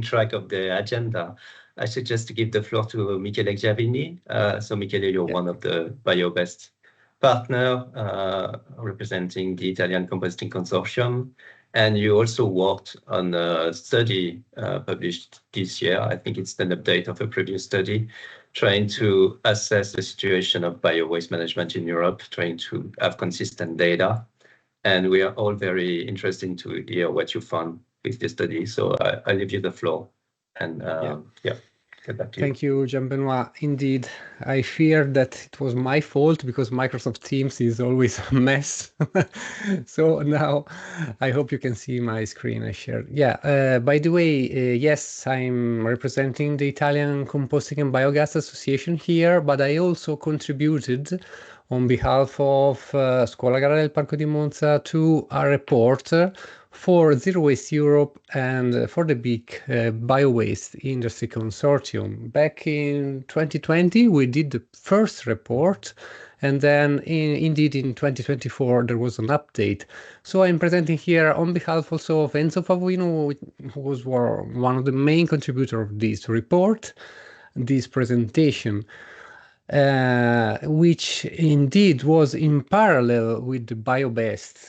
track of the agenda, I suggest to give the floor to Michele Giavini. So Michele, you're one of the BioBest partner representing the Italian Composting Consortium. And you also worked on a study published this year. I think it's an update of a previous study, trying to assess the situation of bio-waste management in Europe, trying to have consistent data. And we are all very interested to hear what you found with the study. So I leave you the floor. And get back to you. Thank you, Jean-Benoit. Indeed, I fear that it was my fault because Microsoft Teams is always a mess. So now I hope you can see my screen I shared. Yeah, by the way, yes, I'm representing the Italian Composting and Biogas Association here, but I also contributed on behalf of Scuola Agraria del Parco di Monza to a report for Zero Waste Europe and for the big bio-waste industry consortium. Back in 2020, we did the first report, and then indeed in 2024, there was an update. So I'm presenting here on behalf also of Enzo Favino, who was one of the main contributors of this report, this presentation. Which indeed was in parallel with the BioBest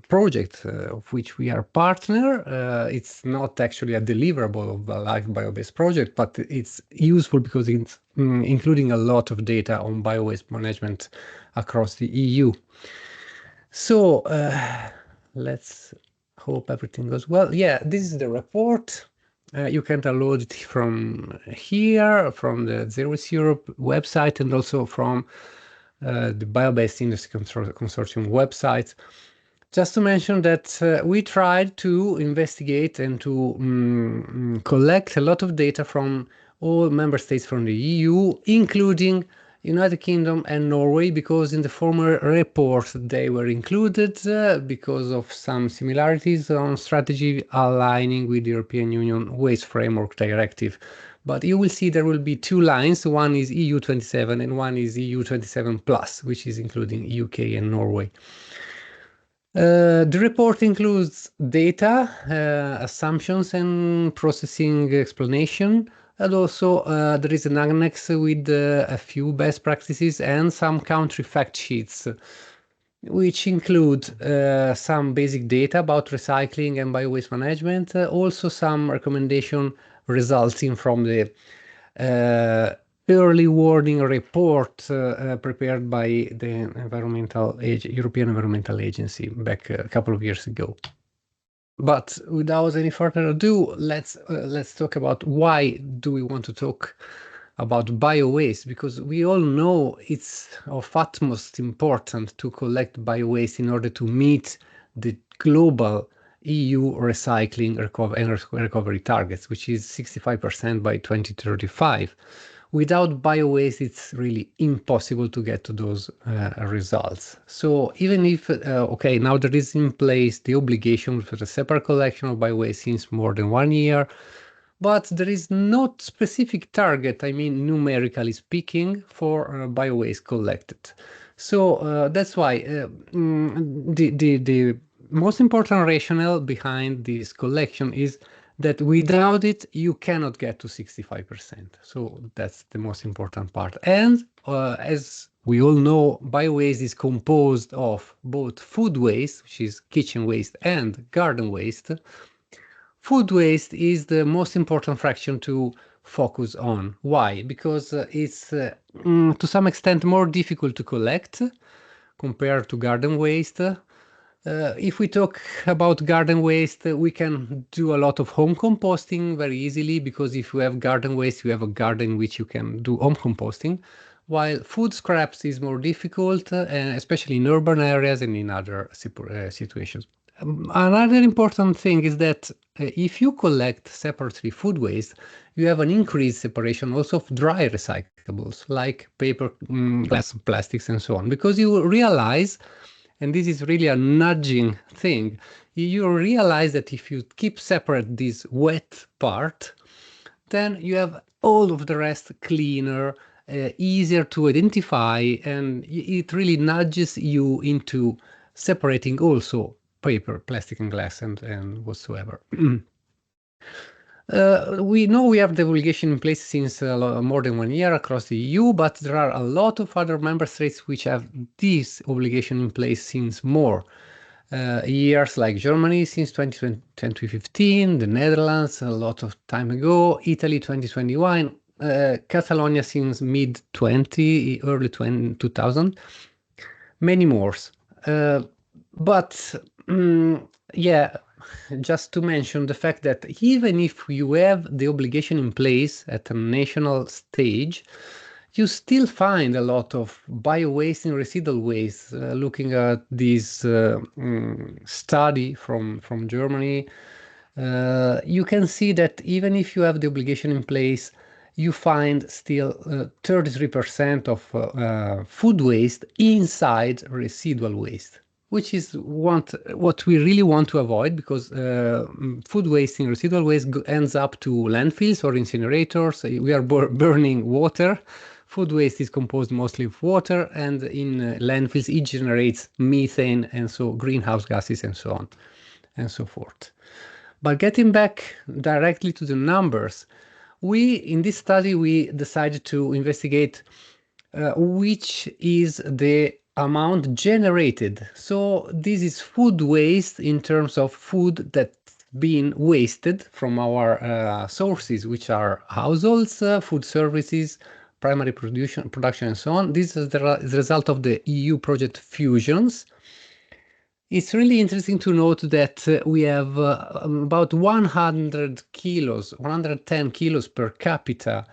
project of which we are partner. It's not actually a deliverable of the Live BioBest project, but it's useful because it's including a lot of data on bio-waste management across the EU. So let's hope everything goes well. Yeah, this is the report. You can download it from here, from the Zero Waste Europe website, and also from the BioBest Industry Consortium website. Just to mention that we tried to investigate and to collect a lot of data from all member states from the EU, including United Kingdom and Norway, because in the former report they were included because of some similarities on strategy aligning with the European Union Waste Framework Directive. But you will see there will be two lines. One is EU 27 and one is EU 27 plus, which is including UK and Norway. The report includes data, assumptions and processing explanation. And also there is an annex with a few best practices and some country fact sheets, which include some basic data about recycling and bio-waste management, also some recommendation resulting from the early warning report prepared by the European Environmental Agency back a couple of years ago. But without any further ado, let's talk about why do we want to talk about bio-waste, because we all know it's of utmost importance to collect bio-waste in order to meet the global EU recycling and recovery targets, which is 65% by 2035. Without bio-waste, it's really impossible to get to those results. So even if, okay, now there is in place the obligation for the separate collection of bio-waste since more than 1 year, but there is not specific target, I mean, numerically speaking, for bio-waste collected. So that's why the most important rationale behind this collection is that without it, you cannot get to 65%. So that's the most important part. And as we all know, bio-waste is composed of both food waste, which is kitchen waste, and garden waste. Food waste is the most important fraction to focus on. Why? Because it's to some extent more difficult to collect compared to garden waste. If we talk about garden waste, we can do a lot of home composting very easily, because if you have garden waste, you have a garden in which you can do home composting, while food scraps is more difficult, especially in urban areas and in other situations. Another important thing is that if you collect separately food waste, you have an increased separation also of dry recyclables like paper, glass, plastics, and so on, because you realize, and this is really a nudging thing, you realize that if you keep separate this wet part, then you have all of the rest cleaner, easier to identify, and it really nudges you into separating also paper, plastic, and glass, and whatsoever. We know we have the obligation in place since more than 1 year across the EU, but there are a lot of other member states which have this obligation in place since more years, like Germany since 2015, the Netherlands a lot of time ago, Italy 2021, Catalonia since mid-20, early 2000, many more. But yeah, just to mention the fact that even if you have the obligation in place at a national stage, you still find a lot of bio-waste and residual waste. Looking at this study from Germany, you can see that even if you have the obligation in place, you find still 33% of food waste inside residual waste, which is what we really want to avoid, because food waste and residual waste ends up to landfills or incinerators. We are burning water. Food waste is composed mostly of water, and in landfills it generates methane, and so greenhouse gases and so on and so forth. But getting back directly to the numbers, in this study, we decided to investigate which is the amount generated. So this is food waste in terms of food that's been wasted from our sources, which are households, food services, primary production, and so on. This is the result of the EU project Fusions. It's really interesting to note that we have about 100 kilos, 110 kilos per capita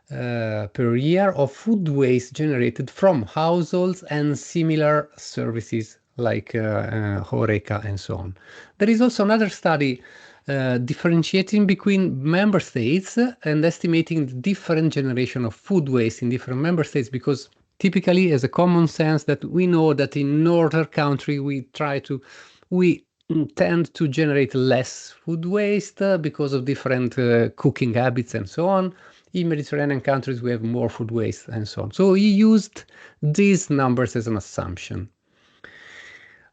per year of food waste generated from households and similar services like HoReCa and so on. There is also another study differentiating between member states and estimating the different generation of food waste in different member states, because typically, as a common sense, that we know that in northern country we tend to generate less food waste because of different cooking habits and so on. In Mediterranean countries we have more food waste and so on. So we used these numbers as an assumption.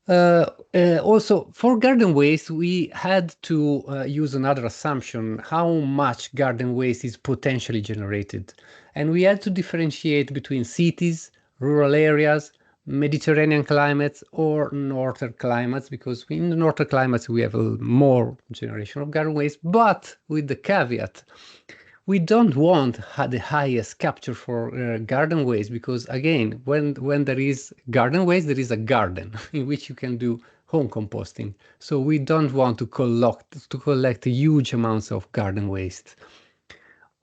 Also, for garden waste, we had to use another assumption: how much garden waste is potentially generated. And we had to differentiate between cities, rural areas, Mediterranean climates, or northern climates, because in the northern climates we have more generation of garden waste, but with the caveat, we don't want the highest capture for garden waste, because again, when there is garden waste, there is a garden in which you can do home composting. So we don't want to collect huge amounts of garden waste.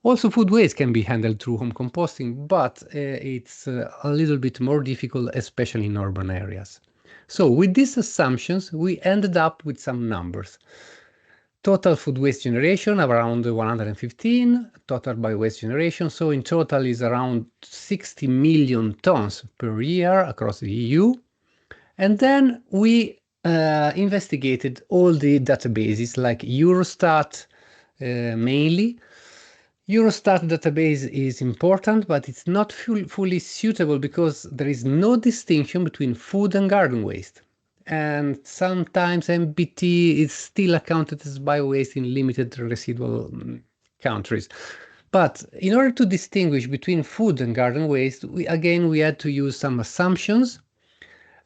Also, food waste can be handled through home composting, but it's a little bit more difficult, especially in urban areas. So with these assumptions, we ended up with some numbers. Total food waste generation around 115, total bio-waste generation, so in total is around 60 million tons per year across the EU. And then we investigated all the databases like Eurostat mainly. Eurostat database is important, but it's not fully suitable because there is no distinction between food and garden waste. And sometimes MBT is still accounted as bio-waste in limited residual countries. But in order to distinguish between food and garden waste, we had to use some assumptions,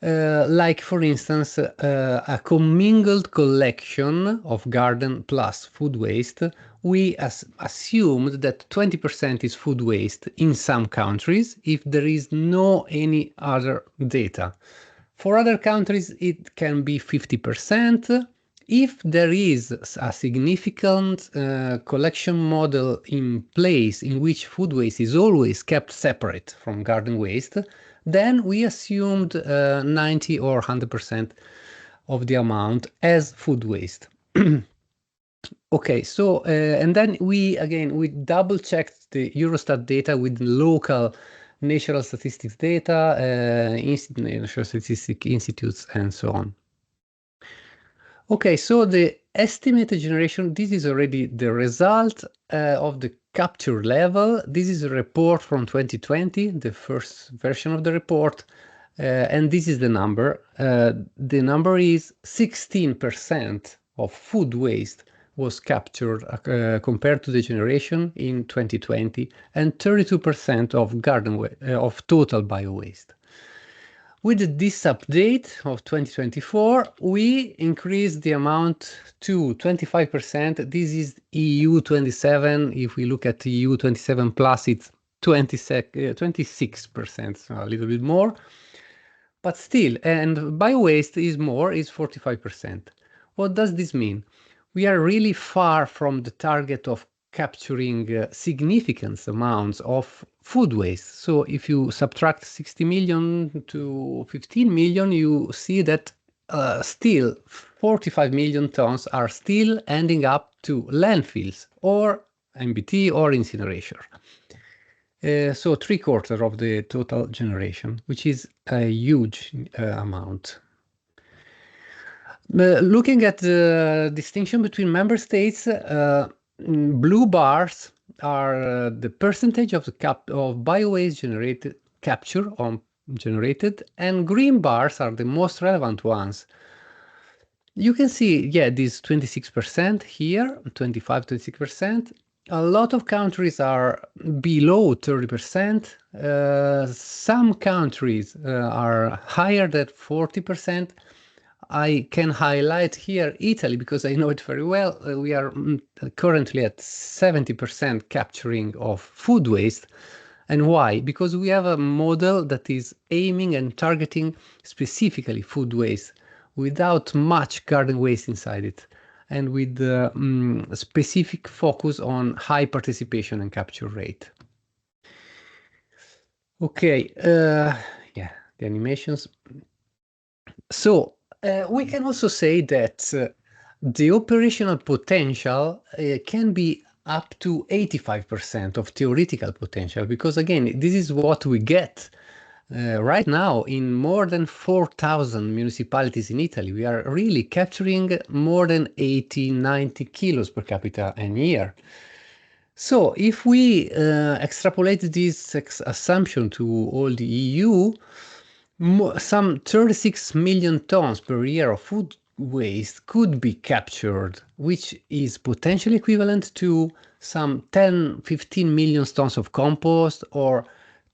like, for instance, a commingled collection of garden plus food waste. We assumed that 20% is food waste in some countries if there is no any other data. For other countries, it can be 50%. If there is a significant collection model in place in which food waste is always kept separate from garden waste, then we assumed 90 or 100% of the amount as food waste. Okay, so and then we double checked the Eurostat data with local national statistics data, national statistic institutes, and so on. Okay, so the estimated generation, this is already the result of the capture level. This is a report from 2020, the first version of the report, and this is the number. The number is 16% of food waste was captured compared to the generation in 2020, and 32% of of total bio-waste. With this update of 2024, we increased the amount to 25%. This is EU 27. If we look at EU 27 plus, it's 26%, so a little bit more. But still, and bio-waste is more, is 45%. What does this mean? We are really far from the target of capturing significant amounts of food waste. So if you subtract 60 million to 15 million, you see that still 45 million tons are still ending up to landfills or MBT or incineration. So 3/4 of the total generation, which is a huge amount. Looking at the distinction between member states, blue bars are the percentage of the bio-waste generated, and green bars are the most relevant ones. You can see, yeah, this 26% here, 25-26%. A lot of countries are below 30%. Some countries are higher than 40%. I can highlight here Italy because I know it very well. We are currently at 70% capturing of food waste. And why? Because we have a model that is aiming and targeting specifically food waste without much garden waste inside it, and with specific focus on high participation and capture rate. Okay, yeah, the animations. So we can also say that the operational potential can be up to 85% of theoretical potential, because again, this is what we get right now in more than 4,000 municipalities in Italy. We are really capturing more than 80-90 kilos per capita a year. So if we extrapolate this assumption to all the EU, some 36 million tons per year of food waste could be captured, which is potentially equivalent to some 10-15 million tons of compost, or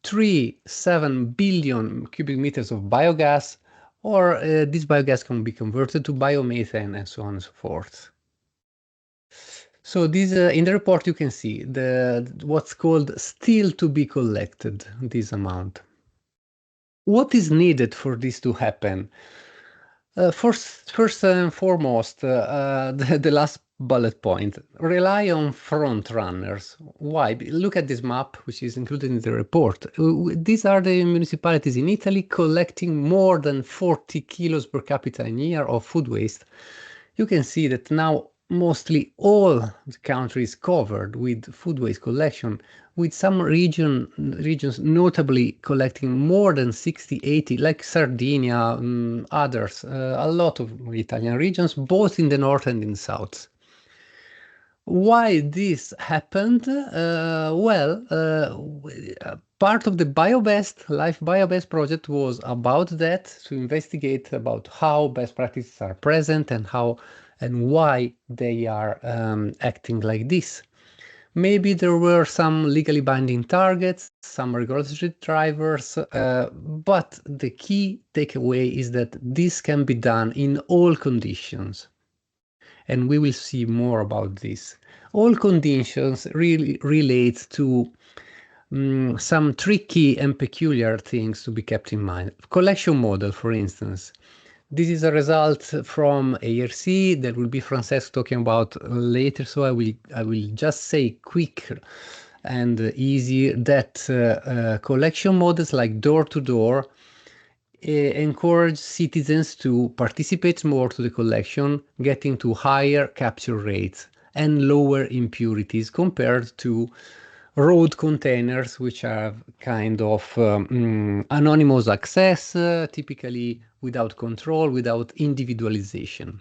3-7 billion cubic meters of biogas, or this biogas can be converted to biomethane, and so on and so forth. So this in the report you can see what's called still to be collected, this amount. What is needed for this to happen? First and foremost, the last bullet point, rely on front runners. Why? Look at this map, which is included in the report. These are the municipalities in Italy collecting more than 40 kilos per capita a year of food waste. You can see that now mostly all the country is covered with food waste collection, with some regions notably collecting more than 60-80, like Sardinia, others, a lot of Italian regions, both in the north and in the south. Why this happened? Part of the BioBest, Life BioBest project was about that, to investigate about how best practices are present and how and why they are acting like this. Maybe there were some legally binding targets, some regulatory drivers, but the key takeaway is that this can be done in all conditions. And we will see more about this. All conditions really relate to some tricky and peculiar things to be kept in mind. Collection model, for instance. This is a result from ARC that will be Francesco talking about later, so I will just say quick and easy that collection models like door-to-door encourage citizens to participate more to the collection, getting to higher capture rates and lower impurities compared to road containers, which have kind of anonymous access, typically without control, without individualization.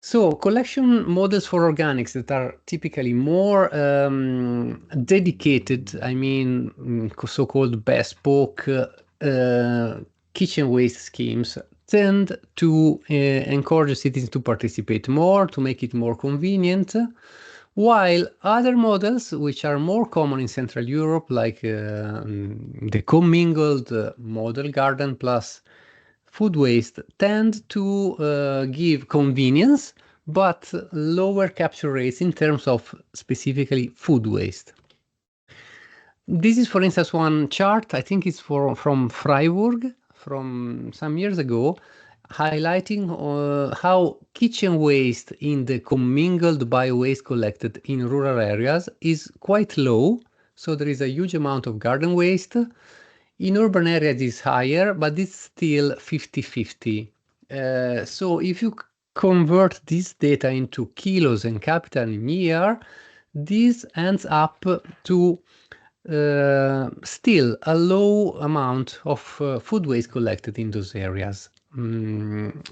So collection models for organics that are typically more dedicated, I mean, so-called bespoke kitchen waste schemes, tend to encourage citizens to participate more, to make it more convenient, while other models, which are more common in Central Europe, like the commingled model, garden plus food waste, tend to give convenience, but lower capture rates in terms of specifically food waste. This is, for instance, one chart, I think it's from Freiburg from some years ago, highlighting how kitchen waste in the commingled bio-waste collected in rural areas is quite low. So there is a huge amount of garden waste. In urban areas it's higher, but it's still 50-50. So if you convert this data into kilos and capital in year, this ends up to still a low amount of food waste collected in those areas.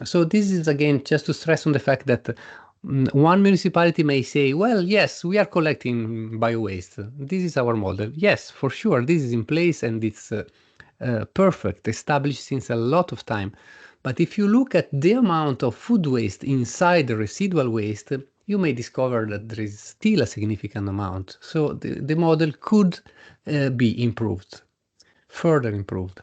So this is again just to stress on the fact that one municipality may say, well, yes, we are collecting bio-waste. This is our model. Yes, for sure, this is in place and it's perfect, established since a lot of time. But if you look at the amount of food waste inside the residual waste, you may discover that there is still a significant amount. So the model could be improved, further improved.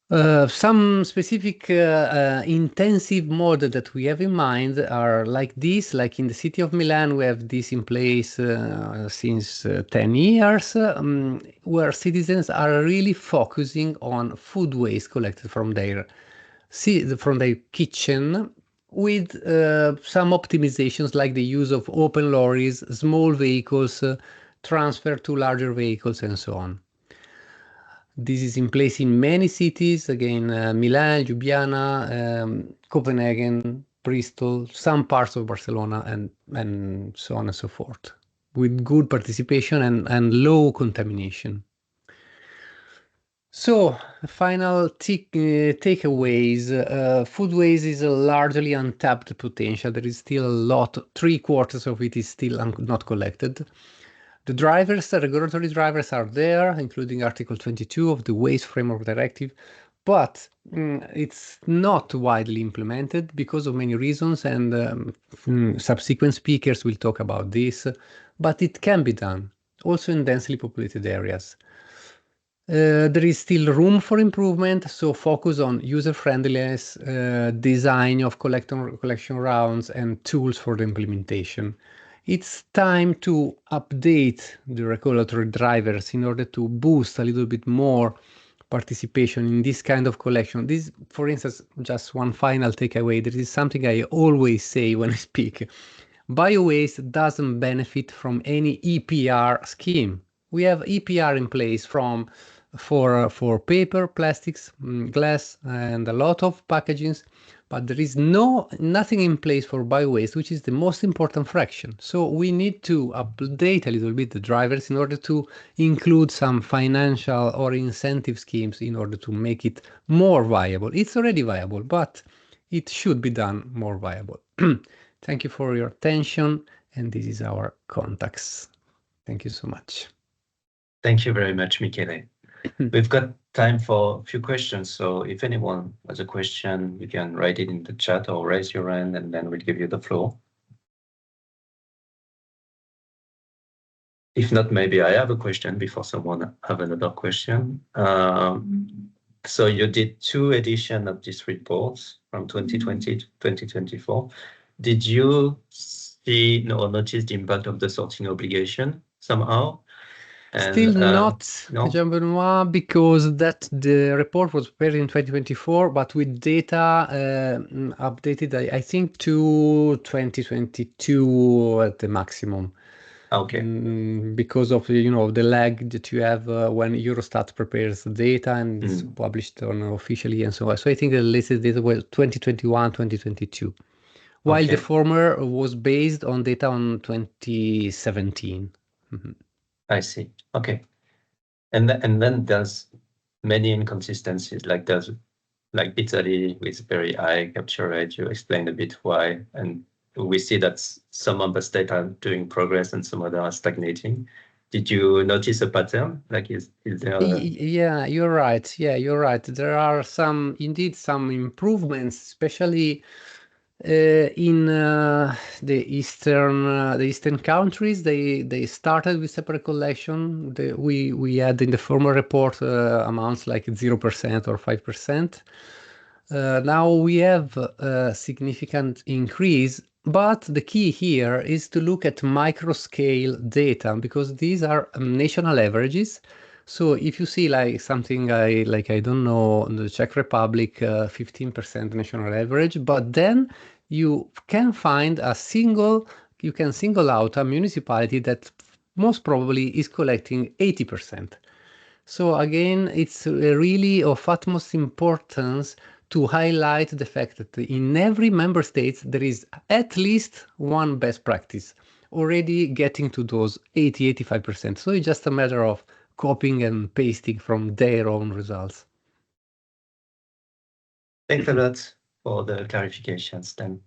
Some specific intensive model that we have in mind are like this, like in the city of Milan, we have this in place since 10 years, where citizens are really focusing on food waste collected from their kitchen, with some optimizations like the use of open lorries, small vehicles, transfer to larger vehicles, and so on. This is in place in many cities, again, Milan, Ljubljana, Copenhagen, Bristol, some parts of Barcelona, and so on and so forth, with good participation and low contamination. So, final takeaways. Food waste is a largely untapped potential. There is still a lot, 3/4 of it is still not collected. The drivers, the regulatory drivers are there, including Article 22 of the Waste Framework Directive, but it's not widely implemented because of many reasons, and subsequent speakers will talk about this, but it can be done, also in densely populated areas. There is still room for improvement, so focus on user-friendliness, design of collection rounds, and tools for the implementation. It's time to update the regulatory drivers in order to boost a little bit more participation in this kind of collection. This, for instance, just one final takeaway. There is something I always say when I speak. Bio-waste doesn't benefit from any EPR scheme. We have EPR in place for paper, plastics, glass, and a lot of packagings, but there is nothing in place for bio-waste, which is the most important fraction. So we need to update a little bit the drivers in order to include some financial or incentive schemes in order to make it more viable. It's already viable, but it should be done more viable. Thank you for your attention, and this is our contacts. Thank you so much. Thank you very much, Michele. We've got time for a few questions, so if anyone has a question, you can write it in the chat or raise your hand, and then we'll give you the floor. If not, maybe I have a question before someone have another question. So you did 2 editions of this report from 2020 to 2024. Did you see or notice the impact of the sorting obligation somehow? And, still not, Jean-Benoit, because the report was prepared in 2024, but with data updated, I think, to 2022 at the maximum. Okay. Because of the lag that you have when Eurostat prepares the data and it's published officially and so on. So I think the latest data was 2021, 2022, while the former was based on data on 2017. I see. Okay. And then there's many inconsistencies, like Italy with very high capture rate. You explained a bit why, and we see that some member states are doing progress and some others are stagnating. Did you notice a pattern? Like, is there? Yeah, you're right. Yeah, you're right. There are indeed some improvements, especially in the eastern countries. They started with separate collection. We had in the former report amounts like 0% or 5%. Now we have a significant increase, but the key here is to look at micro-scale data, because these are national averages. So if you see like something I don't know, the Czech Republic, 15% national average, but then you can single out a municipality that most probably is collecting 80%. So again, it's really of utmost importance to highlight the fact that in every member state, there is at least one best practice already getting to those 85%. So it's just a matter of copying and pasting from their own results. Thanks a lot for the clarifications then.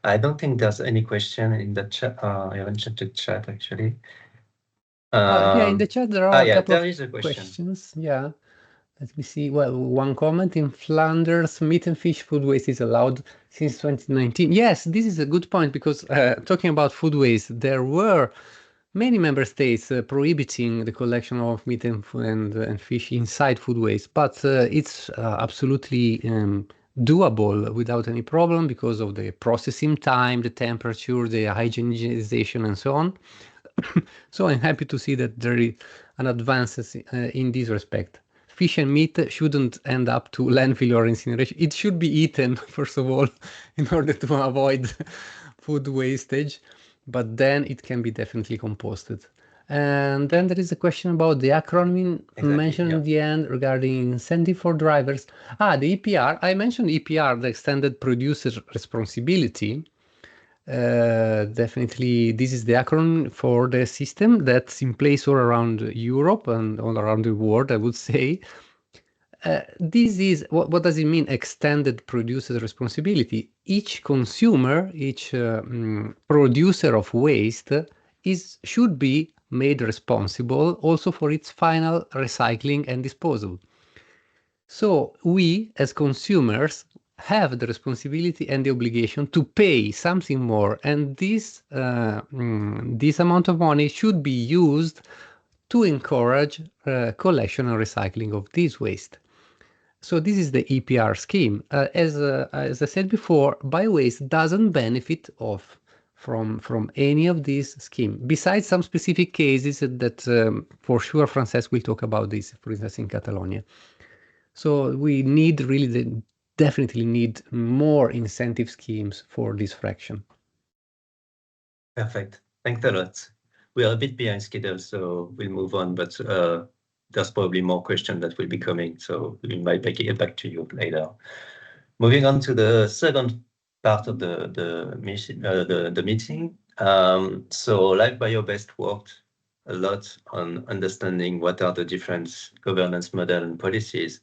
I don't think there's any question in the chat. I haven't checked the chat actually. Yeah, in the chat there are a couple there is a of question. questions. Yeah. Let me see. Well, one comment: in Flanders, meat and fish food waste is allowed since 2019. Yes, this is a good point, because talking about food waste, there were many member states prohibiting the collection of meat and fish inside food waste, but it's absolutely doable without any problem because of the processing time, the temperature, the hygienization, and so on. So I'm happy to see that there is an advances in this respect. Fish and meat shouldn't end up to landfill or incineration. It should be eaten, first of all, in order to avoid food wastage, but then it can be definitely composted. And then there is a question about the acronym mentioned in the end regarding incentive for drivers. The EPR. I mentioned EPR, the extended producer responsibility. Definitely, this is the acronym for the system that's in place all around Europe and all around the world, I would say. This is what does it mean? Extended producer responsibility. Each consumer, each producer of waste should be made responsible also for its final recycling and disposal. So we, as consumers, have the responsibility and the obligation to pay something more, and this amount of money should be used to encourage collection and recycling of this waste. So this is the EPR scheme. As I said before, biowaste doesn't benefit from any of these schemes, besides some specific cases that for sure Francesc will talk about this, for instance, in Catalonia. So we definitely need more incentive schemes for this fraction. Perfect. Thanks a lot. We are a bit behind schedule, so we'll move on, but there's probably more questions that will be coming, so we might get back to you later. Moving on to the second part of the meeting. So Live BioBest worked a lot on understanding what are the different governance model and policies.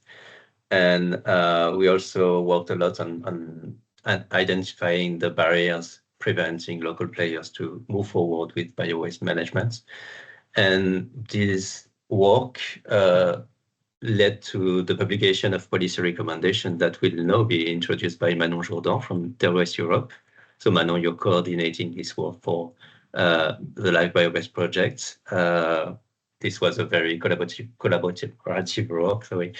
And we also worked a lot on identifying the barriers preventing local players to move forward with biowaste management. And this work led to the publication of policy recommendations that will now be introduced by Manon Jourdan from Terre-Ouest Europe. So Manon, you're coordinating this work for the Live BioBest project. This was a very collaborative work, sorry.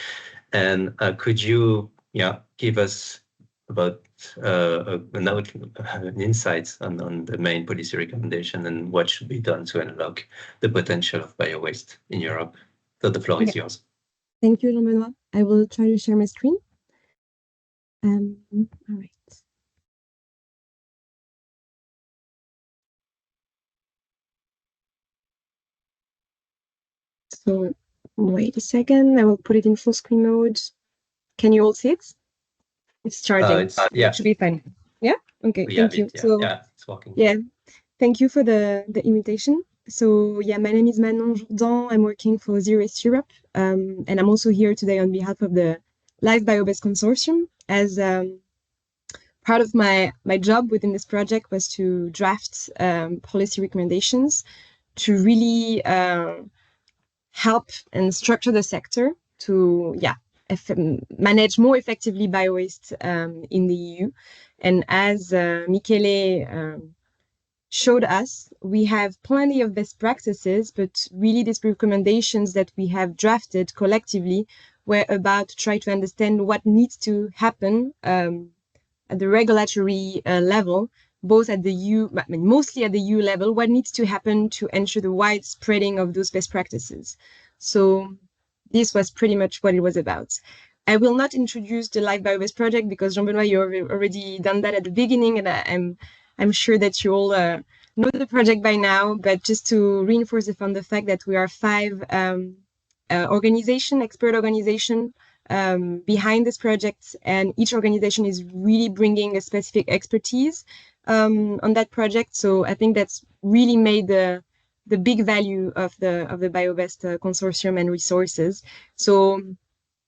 And could you give us about an insight on the main policy recommendation and what should be done to unlock the potential of biowaste in Europe? So the floor is yours. Thank you, Jean-Benoît. I will try to share my screen. All right. So wait a second, I will put it in full screen mode. Can you all see it? It's charging. It should be fine. Yeah? Okay, thank you. Yeah, it's working. Yeah, thank you for the invitation. So yeah, my name is Manon Jourdan. I'm working for Zero Waste Europe. And I'm also here today on behalf of the Live BioBest Consortium. As part of my job within this project was to draft policy recommendations to really help and structure the sector to manage more effectively biowaste in the EU. And as Michele showed us, we have plenty of best practices, but really these recommendations that we have drafted collectively were about to try to understand what needs to happen at the regulatory level, both at the EU, mostly at the EU level, what needs to happen to ensure the wide spreading of those best practices. So this was pretty much what it was about. I will not introduce the Live Biowaste project because Jean-Benoît, you already done that at the beginning, and I'm sure that you all know the project by now, but just to reinforce the fact that we are 5 expert organization behind this project, and each organization is really bringing a specific expertise on that project. So I think that's really made the big value of the BioBest consortium and resources. So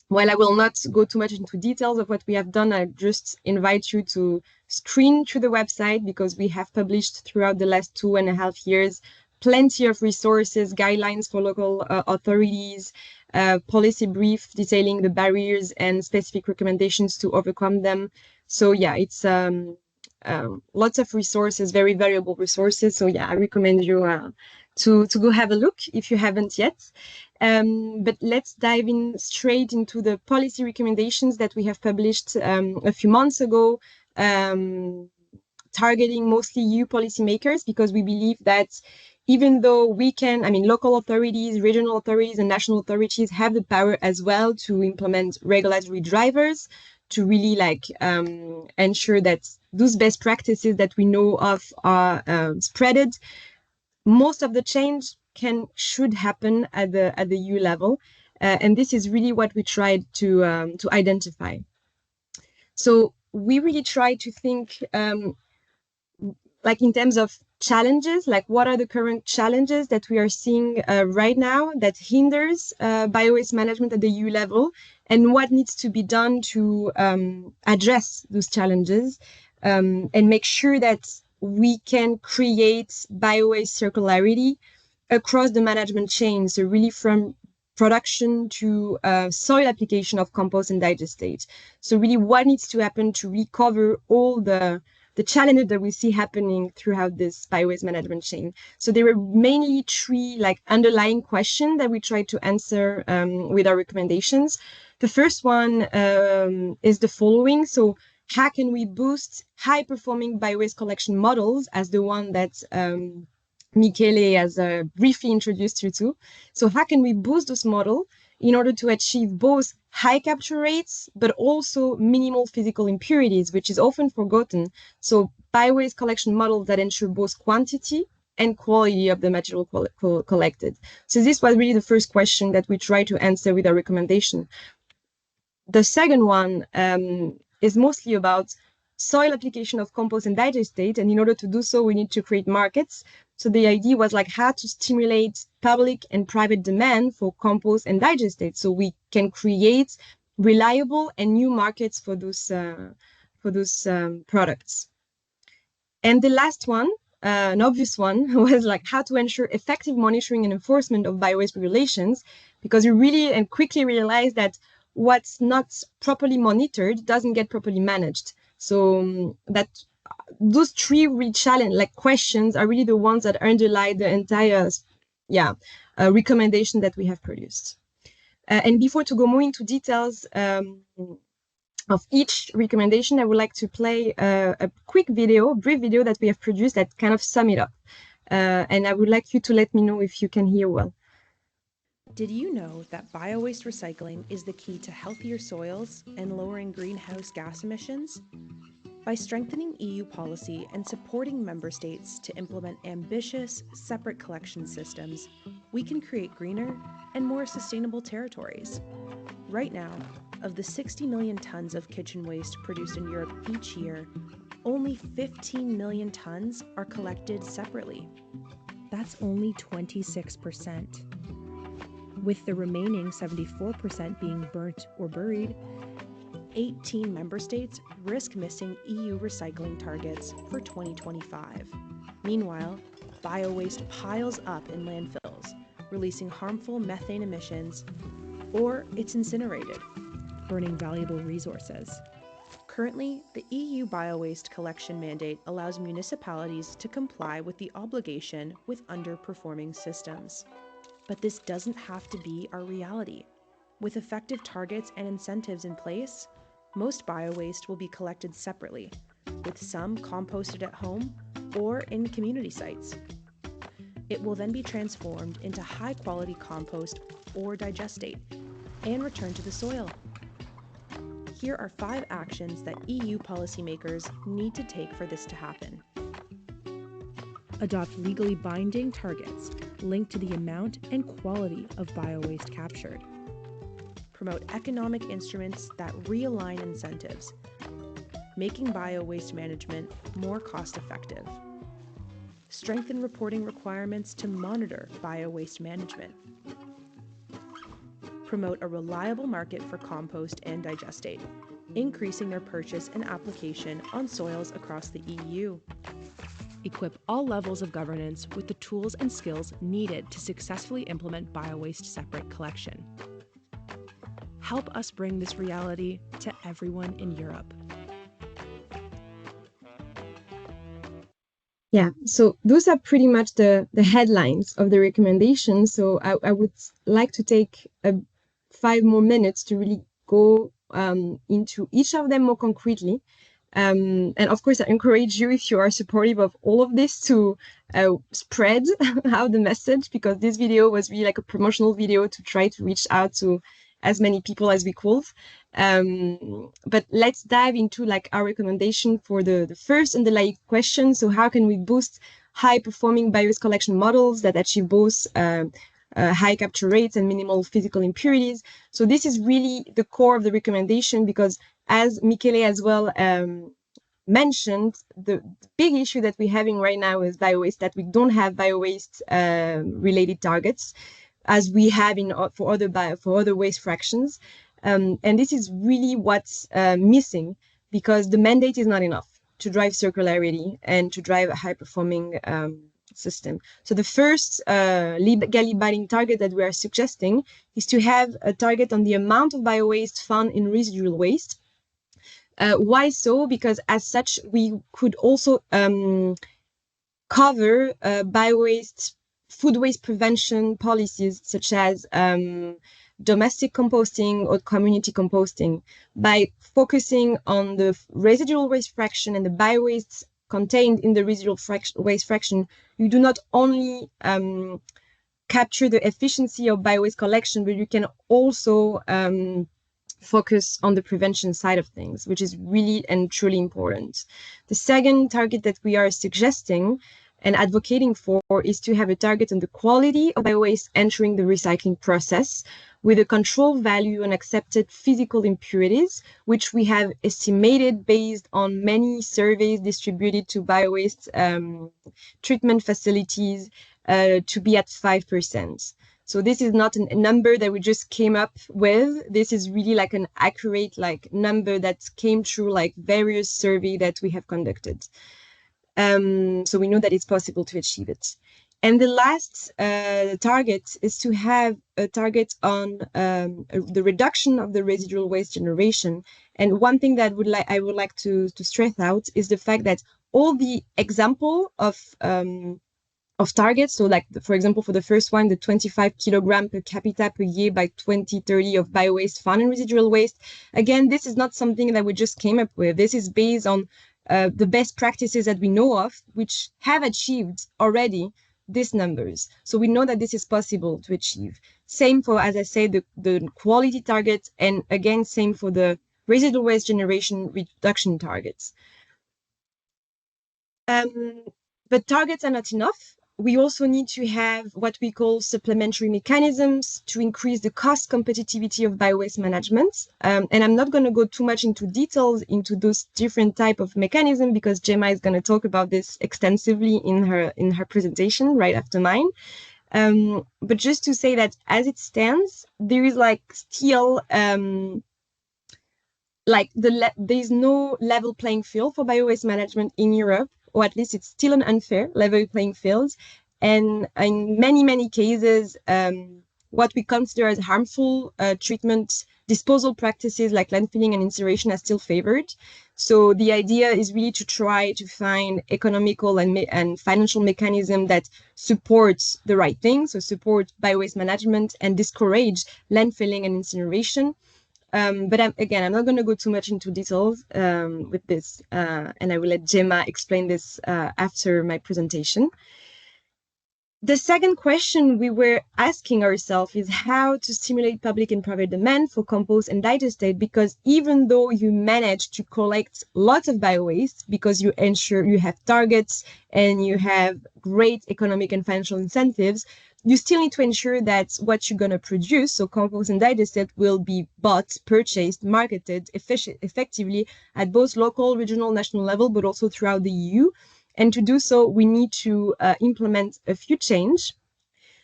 while I will not go too much into details of what we have done, I just invite you to screen through the website, because we have published throughout the last 2.5 years plenty of resources, guidelines for local authorities, policy brief detailing the barriers and specific recommendations to overcome them. So yeah, it's lots of resources, very valuable resources. So yeah, I recommend you to go have a look if you haven't yet. But let's dive in straight into the policy recommendations that we have published a few months ago, targeting mostly EU policymakers, because we believe that even though local authorities, regional authorities, and national authorities have the power as well to implement regulatory drivers to really ensure that those best practices that we know of are spreaded. Most of the change should happen at the EU level, and this is really what we tried to identify. So we really tried to think in terms of challenges, what are the current challenges that we are seeing right now that hinders biowaste management at the EU level, and what needs to be done to address those challenges and make sure that we can create biowaste circularity across the management chain. So really from production to soil application of compost and digestate. So really what needs to happen to recover all the challenges that we see happening throughout this biowaste management chain. So there were mainly 3 underlying questions that we tried to answer with our recommendations. The first one is the following. So how can we boost high-performing biowaste collection models, as the one that Michele has briefly introduced you to? So how can we boost this model in order to achieve both high capture rates, but also minimal physical impurities, which is often forgotten? So biowaste collection models that ensure both quantity and quality of the material collected. So this was really the first question that we tried to answer with our recommendation. The second one is mostly about soil application of compost and digestate, and in order to do so, we need to create markets. So the idea was how to stimulate public and private demand for compost and digestate, so we can create reliable and new markets for those products. And the last one, an obvious one, was how to ensure effective monitoring and enforcement of biowaste regulations, because we really and quickly realized that what's not properly monitored doesn't get properly managed. So that those 3 questions are really the ones that underlie the entire recommendation that we have produced. And before to go more into details of each recommendation, I would like to play a brief video that we have produced that kind of sum it up. And I would like you to let me know if you can hear well. Did you know that biowaste recycling is the key to healthier soils and lowering greenhouse gas emissions? By strengthening EU policy and supporting member states to implement ambitious, separate collection systems, we can create greener and more sustainable territories. Right now, of the 60 million tons of kitchen waste produced in Europe each year, only 15 million tons are collected separately. That's only 26%. With the remaining 74% being burnt or buried, 18 member states risk missing EU recycling targets for 2025. Meanwhile, bio-waste piles up in landfills, releasing harmful methane emissions, or it's incinerated, burning valuable resources. Currently, the EU bio-waste collection mandate allows municipalities to comply with the obligation with underperforming systems. But this doesn't have to be our reality. With effective targets and incentives in place, most bio-waste will be collected separately, with some composted at home or in community sites. It will then be transformed into high-quality compost or digestate and returned to the soil. Here are 5 actions that EU policymakers need to take for this to happen. Adopt legally binding targets linked to the amount and quality of bio-waste captured. Promote economic instruments that realign incentives, making bio-waste management more cost-effective. Strengthen reporting requirements to monitor bio-waste management. Promote a reliable market for compost and digestate, increasing their purchase and application on soils across the EU. Equip all levels of governance with the tools and skills needed to successfully implement bio-waste separate collection. Help us bring this reality to everyone in Europe. Yeah, so those are pretty much the headlines of the recommendation. So I would like to take 5 more minutes to really go into each of them more concretely. And of course, I encourage you, if you are supportive of all of this, to spread out the message, because this video was really like a promotional video to try to reach out to as many people as we could. But let's dive into like our recommendation for the first and the like question. So how can we boost high performing bio-waste collection models that achieve both high capture rates and minimal physical impurities? So this is really the core of the recommendation, because as Michele as well mentioned, the big issue that we're having right now with bio-waste, that we don't have bio-waste related targets as we have for other waste fractions. And this is really what's missing, because the mandate is not enough to drive circularity and to drive a high-performing system. So the first legally binding target that we are suggesting is to have a target on the amount of bio-waste found in residual waste. Why so? Because as such, we could also cover bio-waste, food waste prevention policies, such as domestic composting or community composting, by focusing on the residual waste fraction and the bio-waste contained in the residual waste fraction. You do not only capture the efficiency of bio-waste collection, but you can also focus on the prevention side of things, which is really and truly important. The second target that we are suggesting and advocating for is to have a target on the quality of bio-waste entering the recycling process, with a control value on accepted physical impurities, which we have estimated based on many surveys distributed to bio-waste treatment facilities to be at 5%. So this is not a number that we just came up with. This is really like an accurate number that came through various surveys that we have conducted. So we know that it's possible to achieve it. And the last target is to have a target on the reduction of the residual waste generation. And one thing that I would like to stress out is the fact that all the example of targets, so for example, for the first one, the 25 kilogram per capita per year by 2030 of bio-waste found in residual waste. Again, this is not something that we just came up with. This is based on the best practices that we know of, which have achieved already these numbers. So we know that this is possible to achieve. Same for, as I said, the quality targets, and again, same for the residual waste generation reduction targets. But targets are not enough. We also need to have what we call supplementary mechanisms to increase the cost competitivity of bio-waste management. And I'm not going to go too much into details into those different type of mechanisms, because Gemma is going to talk about this extensively in her presentation right after mine. But just to say that as it stands, there is still there's no level playing field for biowaste management in Europe, or at least it's still an unfair level playing field. And in many cases, what we consider as harmful treatment disposal practices like landfilling and incineration are still favored. So the idea is really to try to find economical and financial mechanism that supports the right thing, so support biowaste management and discourage landfilling and incineration. But I'm not going to go too much into details with this, and I will let Gemma explain this after my presentation. The second question we were asking ourselves is how to stimulate public and private demand for compost and digestate, because even though you manage to collect lots of biowaste because you ensure you have targets and you have great economic and financial incentives, you still need to ensure that what you're going to produce, so compost and digestate, will be bought, purchased, marketed effectively at both local, regional, national level, but also throughout the EU. And to do so, we need to implement a few changes.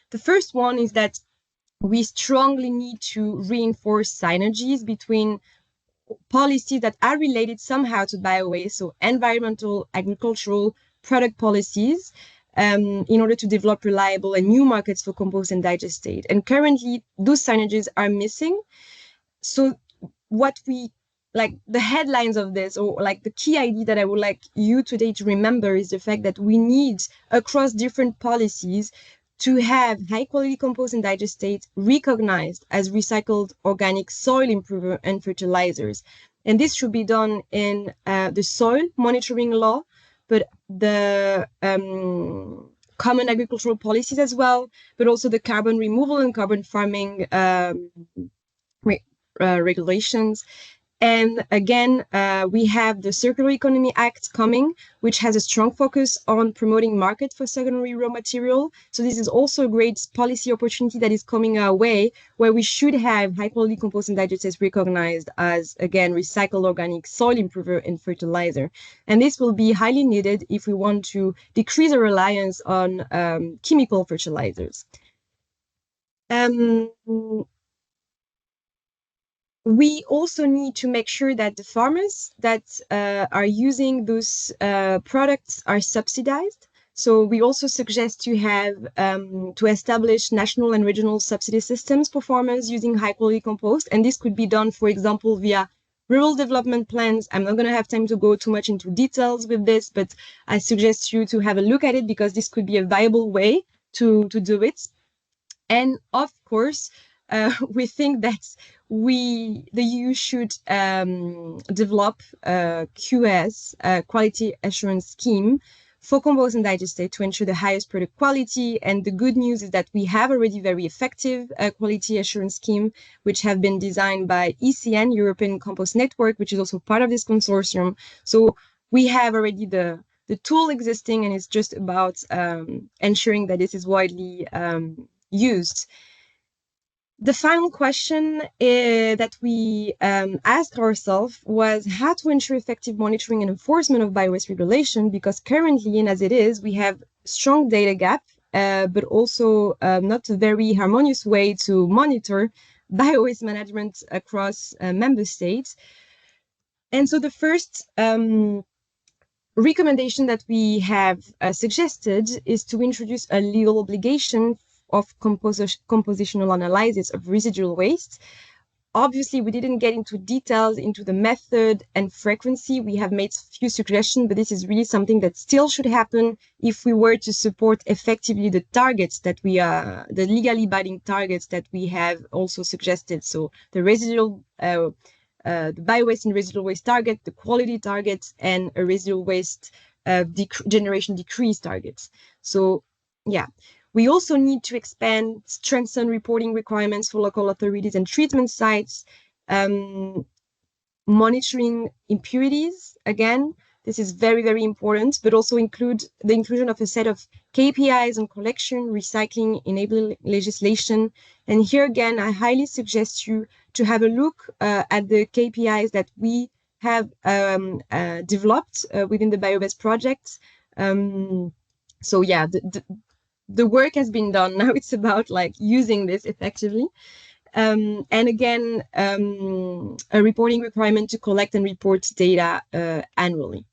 The first one is that we strongly need to reinforce synergies between policies that are related somehow to biowaste, so environmental, agricultural, product policies, in order to develop reliable and new markets for compost and digestate. And currently, those synergies are missing. So what we the headlines of this, or like the key idea that I would like you today to remember, is the fact that we need, across different policies, to have high quality compost and digestate recognized as recycled organic soil improver and fertilizers. And this should be done in the soil monitoring law, but the common agricultural policies as well, but also the carbon removal and carbon farming regulations. And again, we have the Circular Economy Act coming, which has a strong focus on promoting market for secondary raw material. So this is also a great policy opportunity that is coming our way, where we should have high quality compost and digestates recognized as, again, recycled organic soil improver and fertilizer. And this will be highly needed if we want to decrease our reliance on chemical fertilizers. We also need to make sure that the farmers that are using those products are subsidized. So we also suggest to have to establish national and regional subsidy systems for farmers using high quality compost. And this could be done, for example, via rural development plans. I'm not going to have time to go too much into details with this, but I suggest you to have a look at it, because this could be a viable way to do it. And of course, we think that the EU should develop a QS, quality assurance scheme, for compost and digestate to ensure the highest product quality. And the good news is that we have already very effective quality assurance scheme, which have been designed by ECN, European Compost Network, which is also part of this consortium. So we have already the tool existing, and it's just about ensuring that this is widely used. The final question that we asked ourselves was how to ensure effective monitoring and enforcement of biowaste regulation, because currently, and as it is, we have strong data gap, but also not a very harmonious way to monitor biowaste management across member states. And so the first recommendation that we have suggested is to introduce a legal obligation of compositional analysis of residual waste. Obviously, we didn't get into details into the method and frequency. We have made a few suggestions, but this is really something that still should happen if we were to support effectively the targets that the legally binding targets that we have also suggested. So the residual, the biowaste and residual waste target, the quality targets, and a residual waste generation decrease targets. So yeah. We also need to strengthen reporting requirements for local authorities and treatment sites, monitoring impurities. Again, this is very, very important, but also include the inclusion of a set of KPIs on collection, recycling, enabling legislation. And here again, I highly suggest you to have a look at the KPIs that we have developed within the BioBest project. So yeah, the work has been done. Now it's about using this effectively. And again, a reporting requirement to collect and report data annually.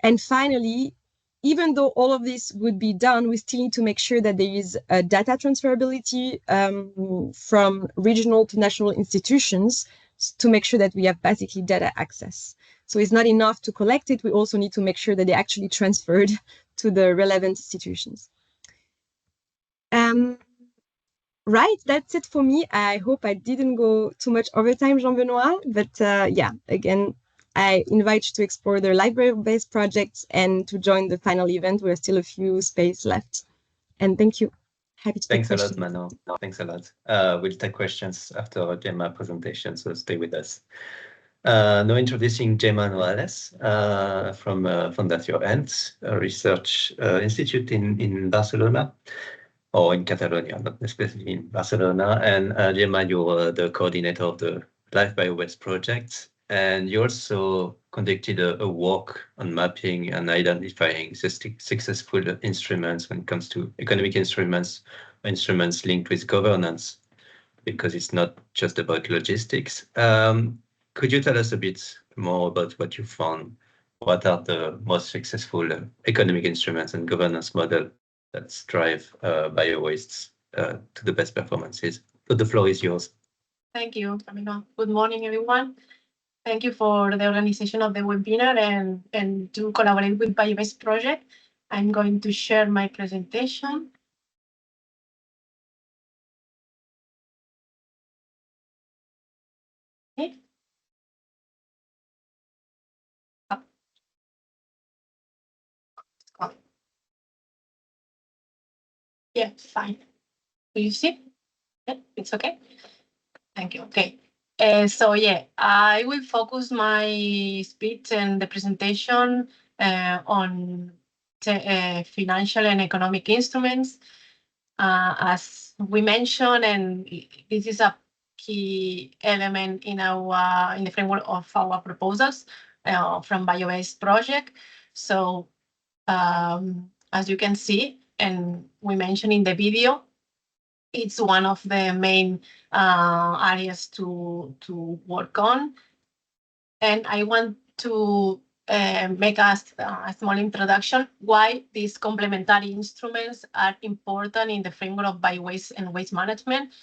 And finally, even though all of this would be done, we still need to make sure that there is a data transferability from regional to national institutions to make sure that we have basically data access. So it's not enough to collect it, we also need to make sure that they're actually transferred to the relevant institutions. Right, that's it for me. I hope I didn't go too much over time, Jean-Benoit, but yeah, again, I invite you to explore the library-based projects and to join the final event. There are still a few spaces left. And thank you. Happy to take questions. Thanks a lot, Manon. Thanks a lot. We'll take questions after Gemma presentation, so stay with us. Now introducing Gemma Noales from Fundació ENTS, a research institute in Barcelona, or in Catalonia, not especially in Barcelona. And Gemma, you're the coordinator of the Live BioWaste project, and you also conducted a work on mapping and identifying successful instruments when it comes to economic instruments, or instruments linked with governance, because it's not just about logistics. Could you tell us a bit more about what you found? What are the most successful economic instruments and governance model that drive BioWaste to the best performances? So the floor is yours. Thank you, Camilo. Good morning, everyone. Thank you for the organization of the webinar and to collaborate with BioWaste project. I'm going to share my presentation. Okay. Yeah, fine. Do you see? Yeah, it's okay. Thank you. Okay. So yeah, I will focus my speech and the presentation on financial and economic instruments. As we mentioned, and this is a key element in the framework of our proposals from BioWaste project. So as you can see, and we mentioned in the video, it's one of the main areas to work on. And I want to make a small introduction why these complementary instruments are important in the framework of BioWaste and waste management.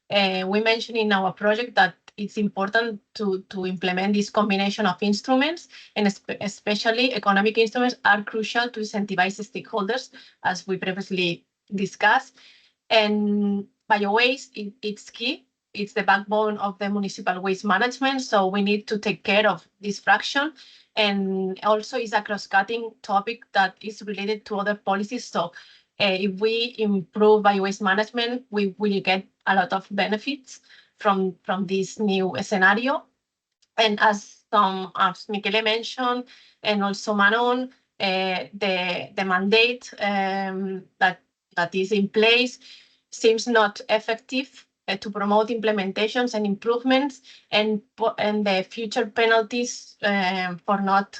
We mentioned in our project that it's important to implement this combination of instruments, and especially economic instruments are crucial to incentivize stakeholders, as we previously discussed. And BioWaste, it's key. It's the backbone of the municipal waste management, so we need to take care of this fraction. And also it's a cross-cutting topic that is related to other policies. So if we improve BioWaste management, we will get a lot of benefits from this new scenario. And as Michele mentioned, and also Manon, the mandate that is in place seems not effective to promote implementations and improvements, and the future penalties for not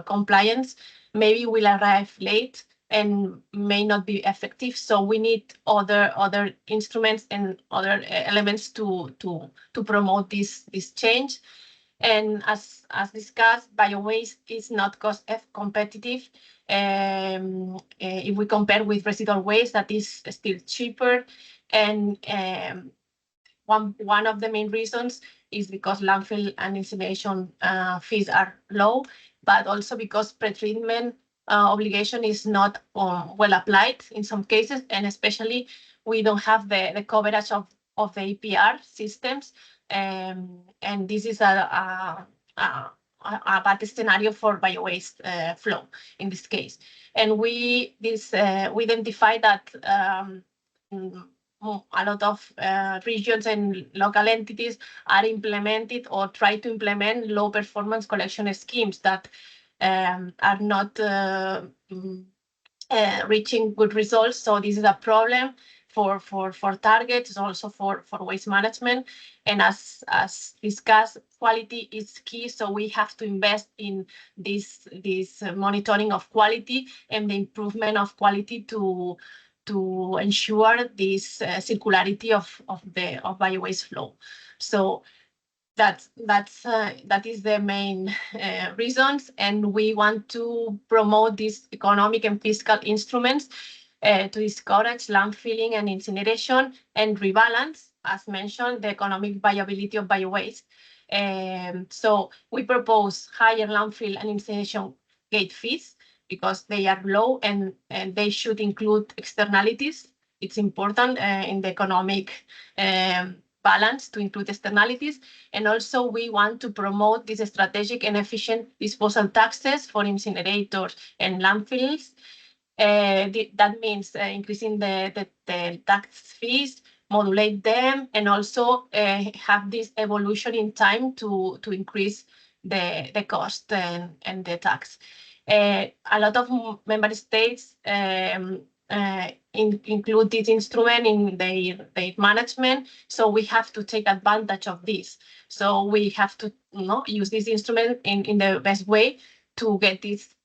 compliance maybe will arrive late and may not be effective. So we need other instruments and other elements to promote this change. And as discussed, BioWaste is not cost competitive. If we compare with residual waste, that is still cheaper. And one of the main reasons is because landfill and incineration fees are low, but also because pretreatment obligation is not well applied in some cases, and especially we don't have the coverage of the EPR systems. And this is a bad scenario for BioWaste flow in this case. And we identify that a lot of regions and local entities are implemented or try to implement low performance collection schemes that are not reaching good results. So this is a problem for targets, also for waste management. And as discussed, quality is key. So we have to invest in this monitoring of quality and the improvement of quality to to ensure this circularity of biowaste flow. So that is the main reasons, and we want to promote these economic and fiscal instruments to discourage landfilling and incineration and rebalance, as mentioned, the economic viability of biowaste. So we propose higher landfill and incineration gate fees because they are low and they should include externalities. It's important in the economic balance to include externalities. And also we want to promote these strategic and efficient disposal taxes for incinerators and landfills. That means increasing the tax fees, modulate them, and also have this evolution in time to increase the cost and the tax. A lot of member states include this instrument in their management, so we have to take advantage of this. So we have to use this instrument in the best way to get these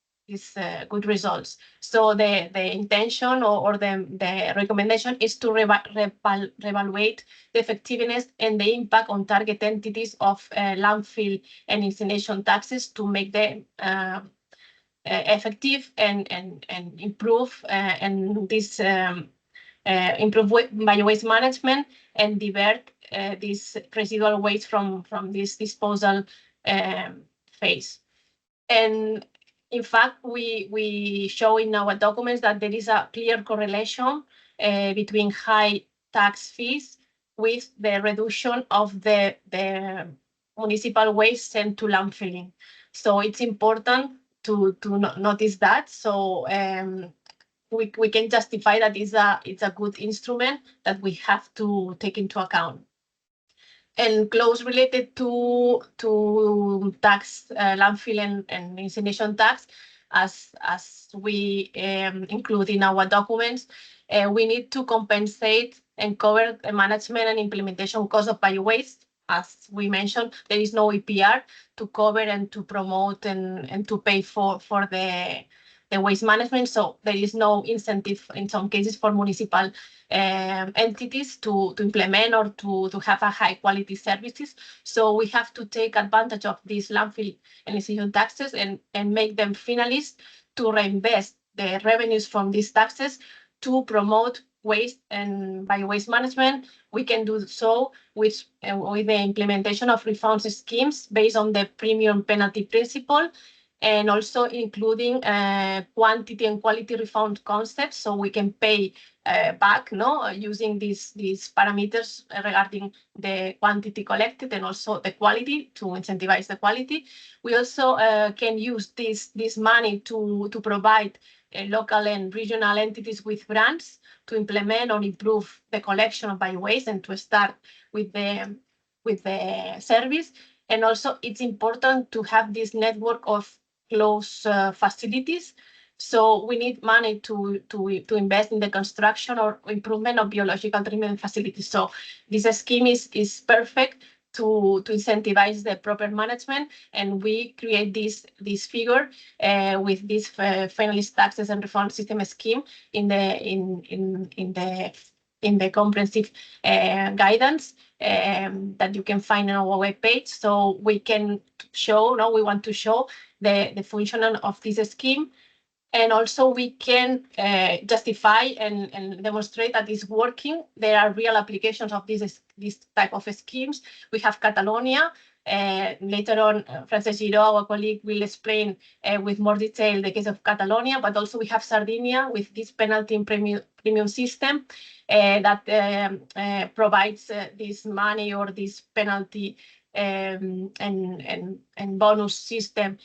good results. So the intention or the recommendation is to reevaluate the effectiveness and the impact on target entities of landfill and incineration taxes to make them effective and improve and this improve biowaste management and divert this residual waste from this disposal phase. And in fact, we show in our documents that there is a clear correlation between high tax fees with the reduction of the municipal waste sent to landfilling. So it's important to notice that. So we can justify that it's a good instrument that we have to take into account. And close related to tax, landfill and incineration tax, as we include in our documents, we need to compensate and cover the management and implementation cost of biowaste. As we mentioned, there is no EPR to cover and to promote and to pay for the waste management. So there is no incentive in some cases for municipal entities to implement or to have a high quality services. So we have to take advantage of these landfill and incineration taxes and make them finalists to reinvest the revenues from these taxes to promote waste and biowaste management. We can do so with the implementation of refunds schemes based on the premium penalty principle, and also including quantity and quality refund concepts, so we can pay back using these parameters regarding the quantity collected and also the quality to incentivize the quality. We also can use this money to provide local and regional entities with grants to implement or improve the collection of biowaste and to start with the service. And also it's important to have this network of close facilities. So we need money to invest in the construction or improvement of biological treatment facilities. So this scheme is perfect to incentivize the proper management, and we create this figure with this finalist taxes and refund system scheme in the comprehensive guidance that you can find on our webpage. So we can show, we want to show the function of this scheme, and also we can justify and demonstrate that it's working. There are real applications of this type of schemes. We have Catalonia. Later on, Francesc Giró, our colleague, will explain with more detail the case of Catalonia, but also we have Sardinia with this penalty and premium system that provides this money or this penalty and bonus system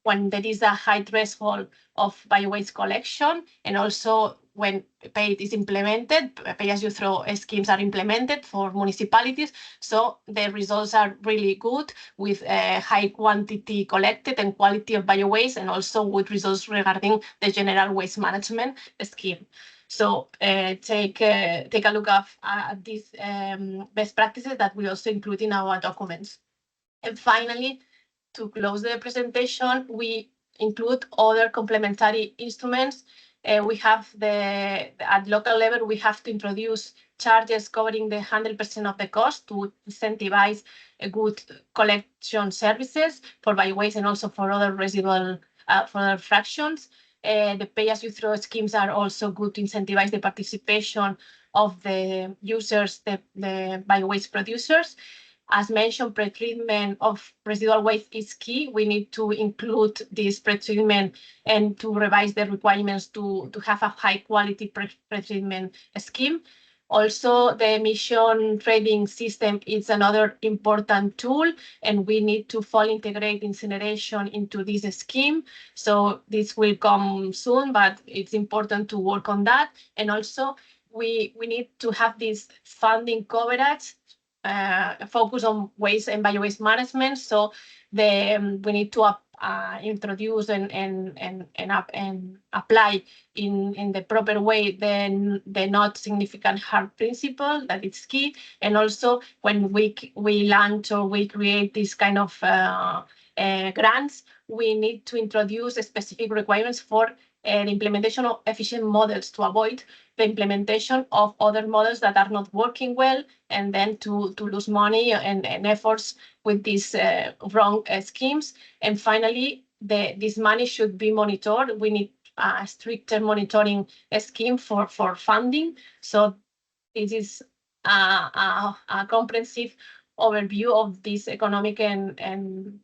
when there is a high threshold of biowaste collection, and also when pay is implemented, pay-as-you-throw schemes are implemented for municipalities. So the results are really good with high quantity collected and quality of biowaste, and also good results regarding the general waste management scheme. So take a look at these best practices that we also include in our documents. And finally, to close the presentation, we include other complementary instruments we have at local level, we have to introduce charges covering the 100% of the cost to incentivize a good collection services for biowaste and also for other residual, for other fractions. The pay-as-you-throw schemes are also good to incentivize the participation of the users, the biowaste producers. As mentioned, pretreatment of residual waste is key. We need to include this pretreatment and to revise the requirements to have a high quality pretreatment scheme. Also, the emission trading system is another important tool, and we need to fully integrate incineration into this scheme. So this will come soon, but it's important to work on that. And also, we need to have this funding coverage focus on waste and biowaste management. So we need to introduce and apply in the proper way the not significant harm principle, that is key. And also when we launch or we create this kind of grants, we need to introduce specific requirements for implementation of efficient models to avoid the implementation of other models that are not working well, and then to lose money and efforts with these wrong schemes. And finally, this money should be monitored. We need a stricter monitoring scheme for funding. So this is a comprehensive overview of these economic and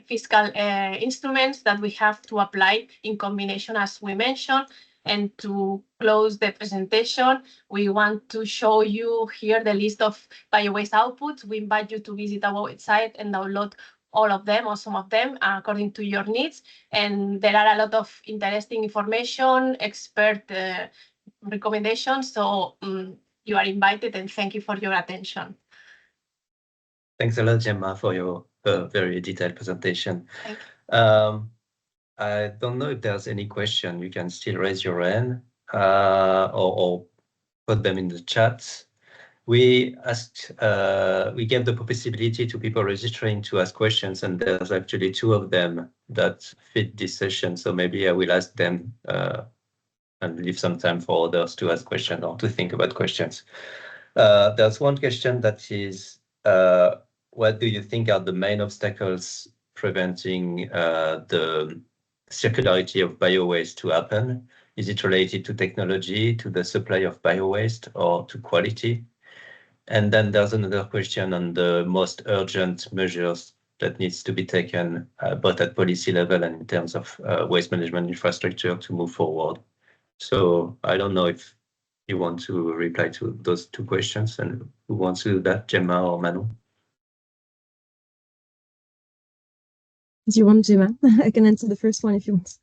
fiscal instruments that we have to apply in combination, as we mentioned. And to close the presentation, we want to show you here the list of biowaste outputs. We invite you to visit our website and download all of them or some of them according to your needs. And there are a lot of interesting information, expert recommendations. So you are invited, and thank you for your attention. Thanks a lot, Gemma, for your very detailed presentation. Thank you. I don't know if there's any question. You can still raise your hand or put them in the chat. We gave the possibility to people registering to ask questions, and there's actually 2 of them that fit this session. So maybe I will ask them and leave some time for others to ask questions or to think about questions. There's one question that is, what do you think are the main obstacles preventing the circularity of biowaste to happen? Is it related to technology, to the supply of biowaste, or to quality? And then there's another question on the most urgent measures that needs to be taken, both at policy level and in terms of waste management infrastructure to move forward. So I don't know if you want to reply to those 2 questions, and who wants to do that, Gemma or Manu? Do you want, Gemma? I can answer the first one if you want.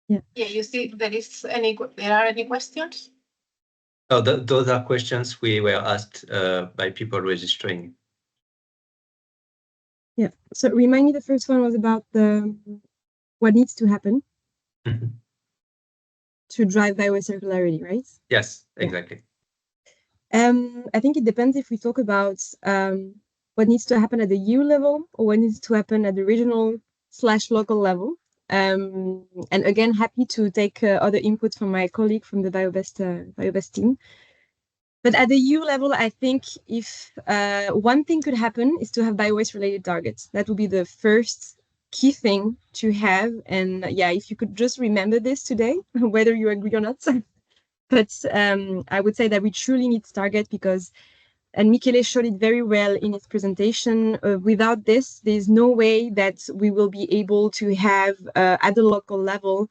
Yeah. Yeah, you see, there are any questions? Oh, those are questions we were asked by people registering. Yeah. So remind me, the first one was about what needs to happen to drive biowaste circularity, right? Yes, exactly. I think it depends if we talk about what needs to happen at the EU level or what needs to happen at the regional/local level. And again, happy to take other input from my colleague from the BioBest team. But at the EU level, I think if one thing could happen is to have biowaste related targets. That would be the first key thing to have. And yeah, if you could just remember this today, whether you agree or not. But I would say that we truly need targets because, and Michele showed it very well in his presentation, without this, there's no way that we will be able to have, at the local level,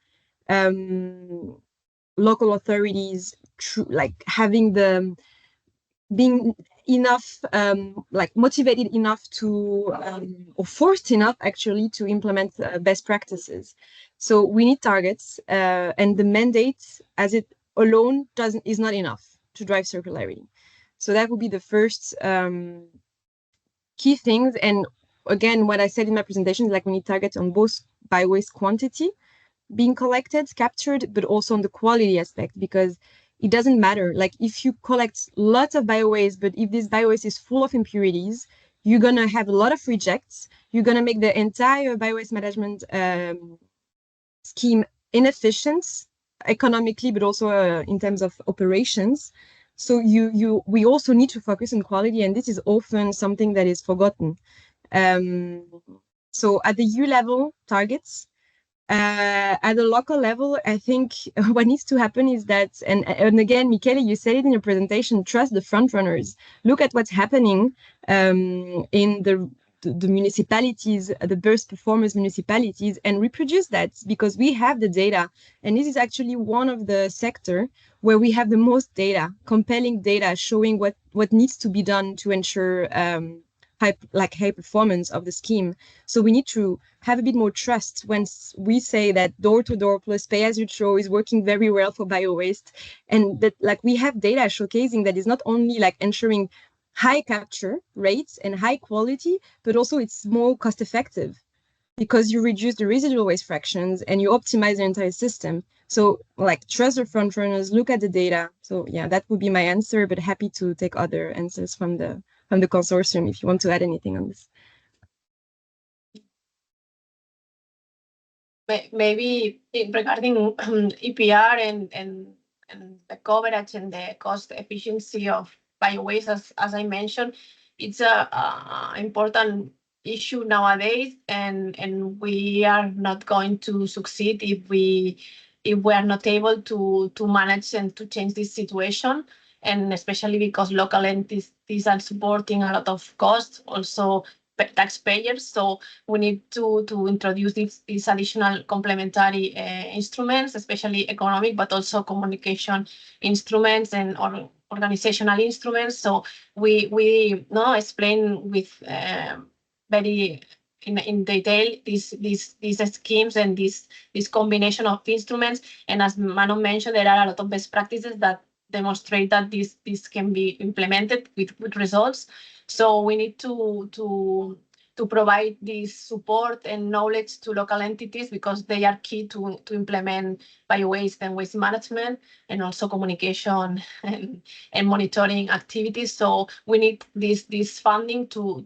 local authorities like having being enough, like motivated enough to, or forced enough actually to implement best practices. So we need targets, and the mandate as it alone is not enough to drive circularity. So that would be the first key things. And again, what I said in my presentation is like we need targets on both biowaste quantity being collected, captured, but also on the quality aspect, because it doesn't matter. Like if you collect lots of biowaste, but if this biowaste is full of impurities, you're going to have a lot of rejects. You're going to make the entire biowaste management scheme inefficient economically, but also in terms of operations. So we also need to focus on quality, and this is often something that is forgotten. So at the EU level targets, at the local level, I think what needs to happen is that, and again, Michele, you said it in your presentation, trust the front runners. Look at what's happening in the municipalities, the best performers municipalities, and reproduce that, because we have the data. And this is actually one of the sector where we have the most data, compelling data showing what needs to be done to ensure high performance of the scheme. So we need to have a bit more trust when we say that door-to-door plus pay-as-you-throw is working very well for bio-waste, and that like we have data showcasing that is not only like ensuring high capture rates and high quality, but also it's more cost-effective because you reduce the residual waste fractions and you optimize the entire system. So like trust the front runners, look at the data. So yeah, that would be my answer, but happy to take other answers from the consortium if you want to add anything on this. Maybe regarding EPR and the coverage and the cost efficiency of bio-waste, as I mentioned, it's a important issue nowadays, and we are not going to succeed if we are not able to manage and to change this situation, and especially because local entities are supporting a lot of costs, also taxpayers. So we need to introduce these additional complementary instruments, especially economic, but also communication instruments and organizational instruments. So we now explain with very in detail these schemes and this combination of instruments. And as Manon mentioned, there are a lot of best practices that demonstrate that this can be implemented with good results. So we need to provide this support and knowledge to local entities, because they are key to implement bio-waste and waste management, and also communication and monitoring activities. So we need this funding to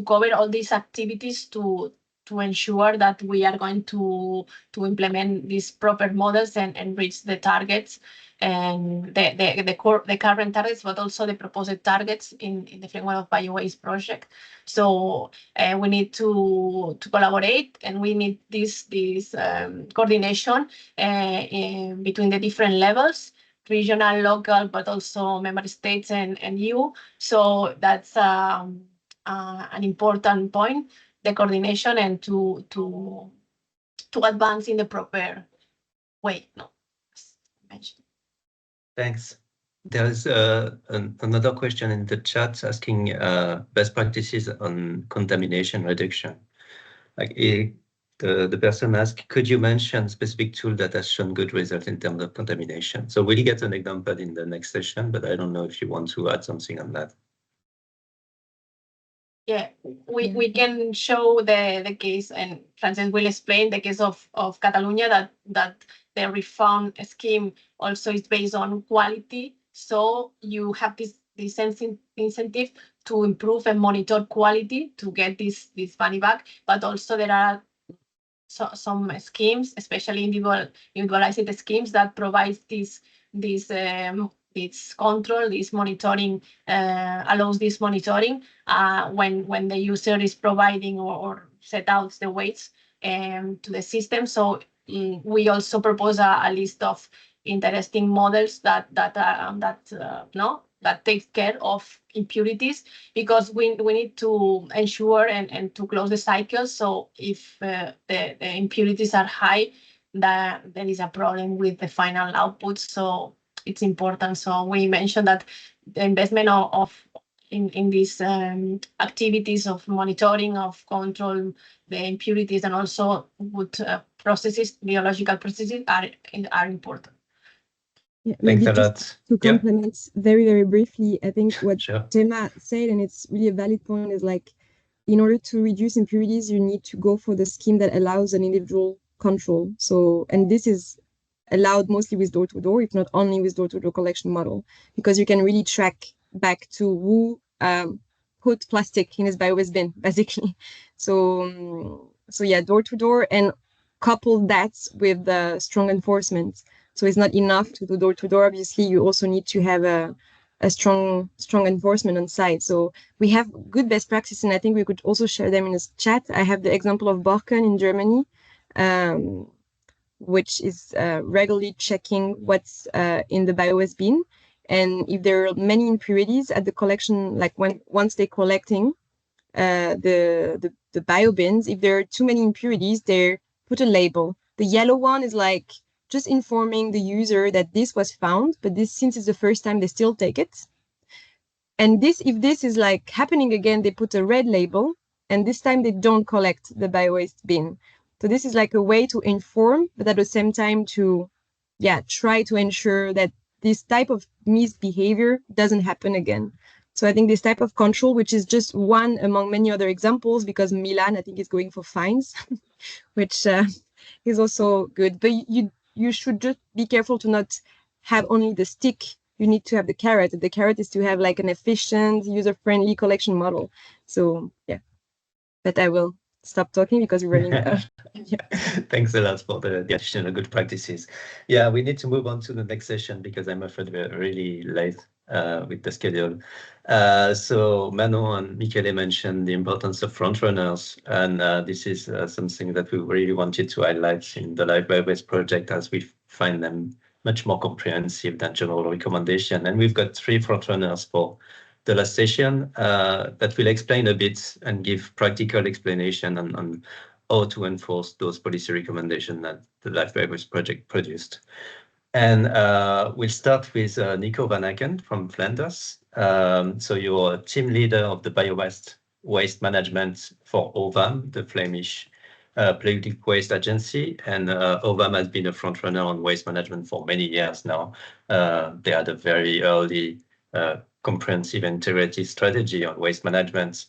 cover all these activities to ensure that we are going to implement these proper models and reach the targets, and the current targets, but also the proposed targets in the framework of bio-waste project. So we need to collaborate, and we need this coordination between the different levels, regional, local, but also member states and EU. So that's an important point, the coordination, and to advance in the proper way. No, as mentioned. Thanks. There's another question in the chat asking best practices on contamination reduction. Like the person asked, could you mention specific tool that has shown good results in terms of contamination? So we'll get an example in the next session, but I don't know if you want to add something on that. Yeah, we can show the case, and Frances will explain the case of Catalonia, that the refund scheme also is based on quality. So you have this incentive to improve and monitor quality to get this money back. But also there are some schemes, especially individualized schemes, that provide this control, this monitoring, allows this monitoring when the user is providing or set out the weights to the system. So we also propose a list of interesting models that take care of impurities, because we need to ensure and to close the cycle. So if the impurities are high, there is a problem with the final output. So it's important. So we mentioned that the investment in these activities of monitoring, of control the impurities, and also good processes, biological processes are important. Yeah, Thanks maybe a lot. just to complement very, very briefly, I think what Sure. Gemma said, and it's really a valid point, is like, in order to reduce impurities, you need to go for the scheme that allows an individual control. So, and this is allowed mostly with door-to-door, if not only with door-to-door collection model, because you can really track back to who put plastic in his bio-waste bin, basically. So yeah, door-to-door. And couple that with the strong enforcement. So it's not enough to do door-to-door. Obviously, you also need to have a strong enforcement on site. So we have good best practices, and I think we could also share them in this chat. I have the example of Borken in Germany, which is regularly checking what's in the biowaste bin. And if there are many impurities at the collection, like once they're collecting the bio bins, if there are too many impurities, they put a label. The yellow one is like just informing the user that this was found, but this, since it's the first time, they still take it. And this, if this is like happening again, they put a red label, and this time they don't collect the biowaste bin. So this is like a way to inform, but at the same time to, try to ensure that this type of misbehavior doesn't happen again. So I think this type of control, which is just one among many other examples, because Milan, I think, is going for fines, which is also good. But you should just be careful to not have only the stick. You need to have the carrot. The carrot is to have like an efficient, user-friendly collection model. So yeah, but I will stop talking because we're running out. Thanks a lot for the additional good practices. Yeah, we need to move on to the next session because I'm afraid we're really late with the schedule. So Manon and Michele mentioned the importance of frontrunners, and this is something that we really wanted to highlight in the Live Biowaste project, as we find them much more comprehensive than general recommendation. And we've got 3 frontrunners for the last session that will explain a bit and give practical explanation on how to enforce those policy recommendations that the Live Biowaste project produced. And we'll start with Nico van Aken from Flanders. So you're team leader of the biowaste waste management for OVAM, the Flemish Public Waste Agency. And OVAM has been a frontrunner on waste management for many years now. They had a very early comprehensive integrated strategy on waste management.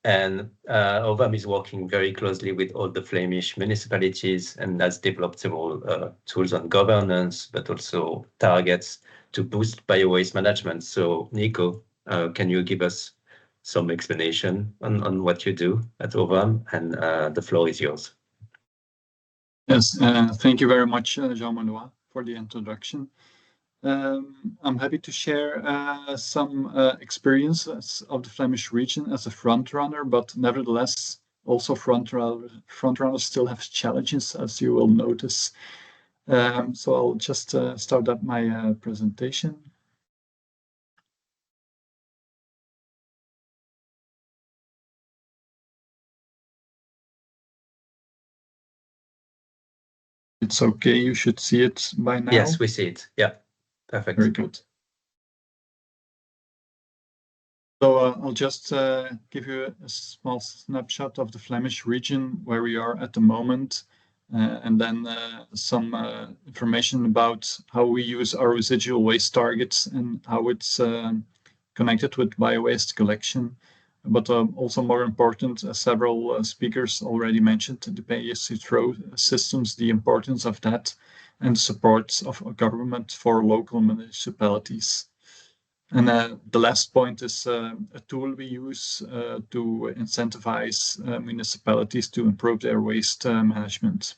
And OVAM is working very closely with all the Flemish municipalities and has developed several tools on governance, but also targets to boost biowaste management. So Nico, can you give us some explanation on what you do at OVAM? And the floor is yours. Yes, thank you very much, Jean-Manois, for the introduction. I'm happy to share some experiences of the Flemish region as a frontrunner, but nevertheless, also frontrunners still have challenges, as you will notice. So I'll just start up my presentation. It's okay, you should see it by now. Yes, we see it. Yeah. Perfect. Very good. So I'll just give you a small snapshot of the Flemish region where we are at the moment, and then some information about how we use our residual waste targets and how it's connected with biowaste collection. But also more important, several speakers already mentioned the pay-as-you-throw systems, the importance of that, and support of government for local municipalities. And the last point is a tool we use to incentivize municipalities to improve their waste management.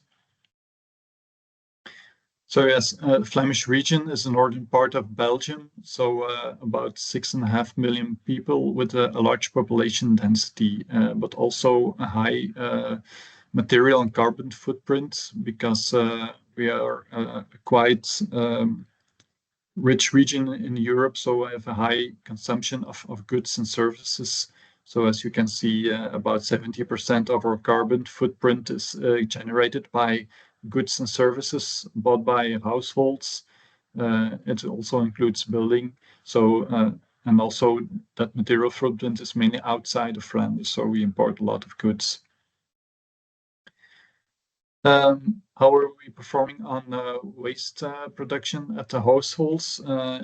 So yes, the Flemish region is the northern part of Belgium, so about 6.5 million people with a large population density, but also a high material and carbon footprint, because we are a quite rich region in Europe, so we have a high consumption of goods and services. So as you can see, about 70% of our carbon footprint is generated by goods and services bought by households. It also includes building. So and also that material footprint is mainly outside of Flanders, so we import a lot of goods. How are we performing on waste production at the households?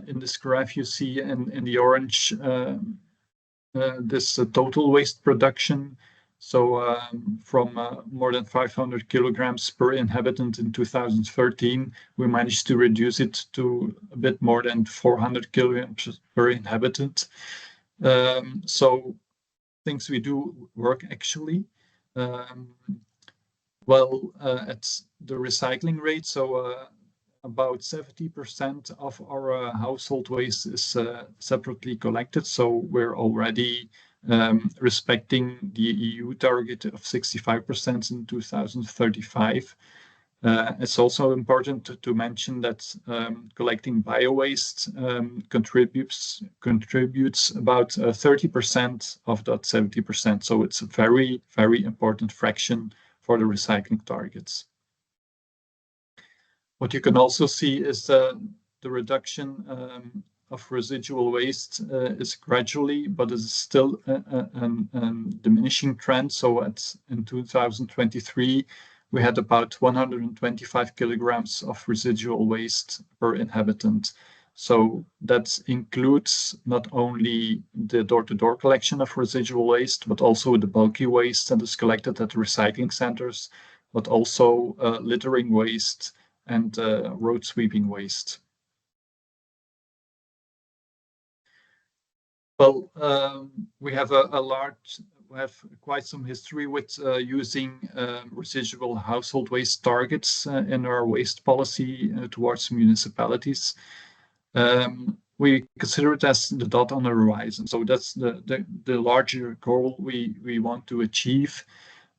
In this graph you see in the orange this total waste production. So from more than 500 kilograms per inhabitant in 2013, we managed to reduce it to a bit more than 400 kilograms per inhabitant. So things we do work actually. Well, at the recycling rate, so about 70% of our household waste is separately collected. So we're already respecting the EU target of 65% in 2035. It's also important to mention that collecting bio-waste contributes about 30% of that 70%. So it's a very, very important fraction for the recycling targets. What you can also see is the reduction of residual waste is gradually, but is still a diminishing trend. So in 2023, we had about 125 kilograms of residual waste per inhabitant. So that includes not only the door-to-door collection of residual waste, but also the bulky waste that is collected at recycling centers, but also littering waste and road sweeping waste. Well, we have quite some history with using residual household waste targets in our waste policy towards municipalities. We consider it as the dot on the horizon. So that's the larger goal we want to achieve,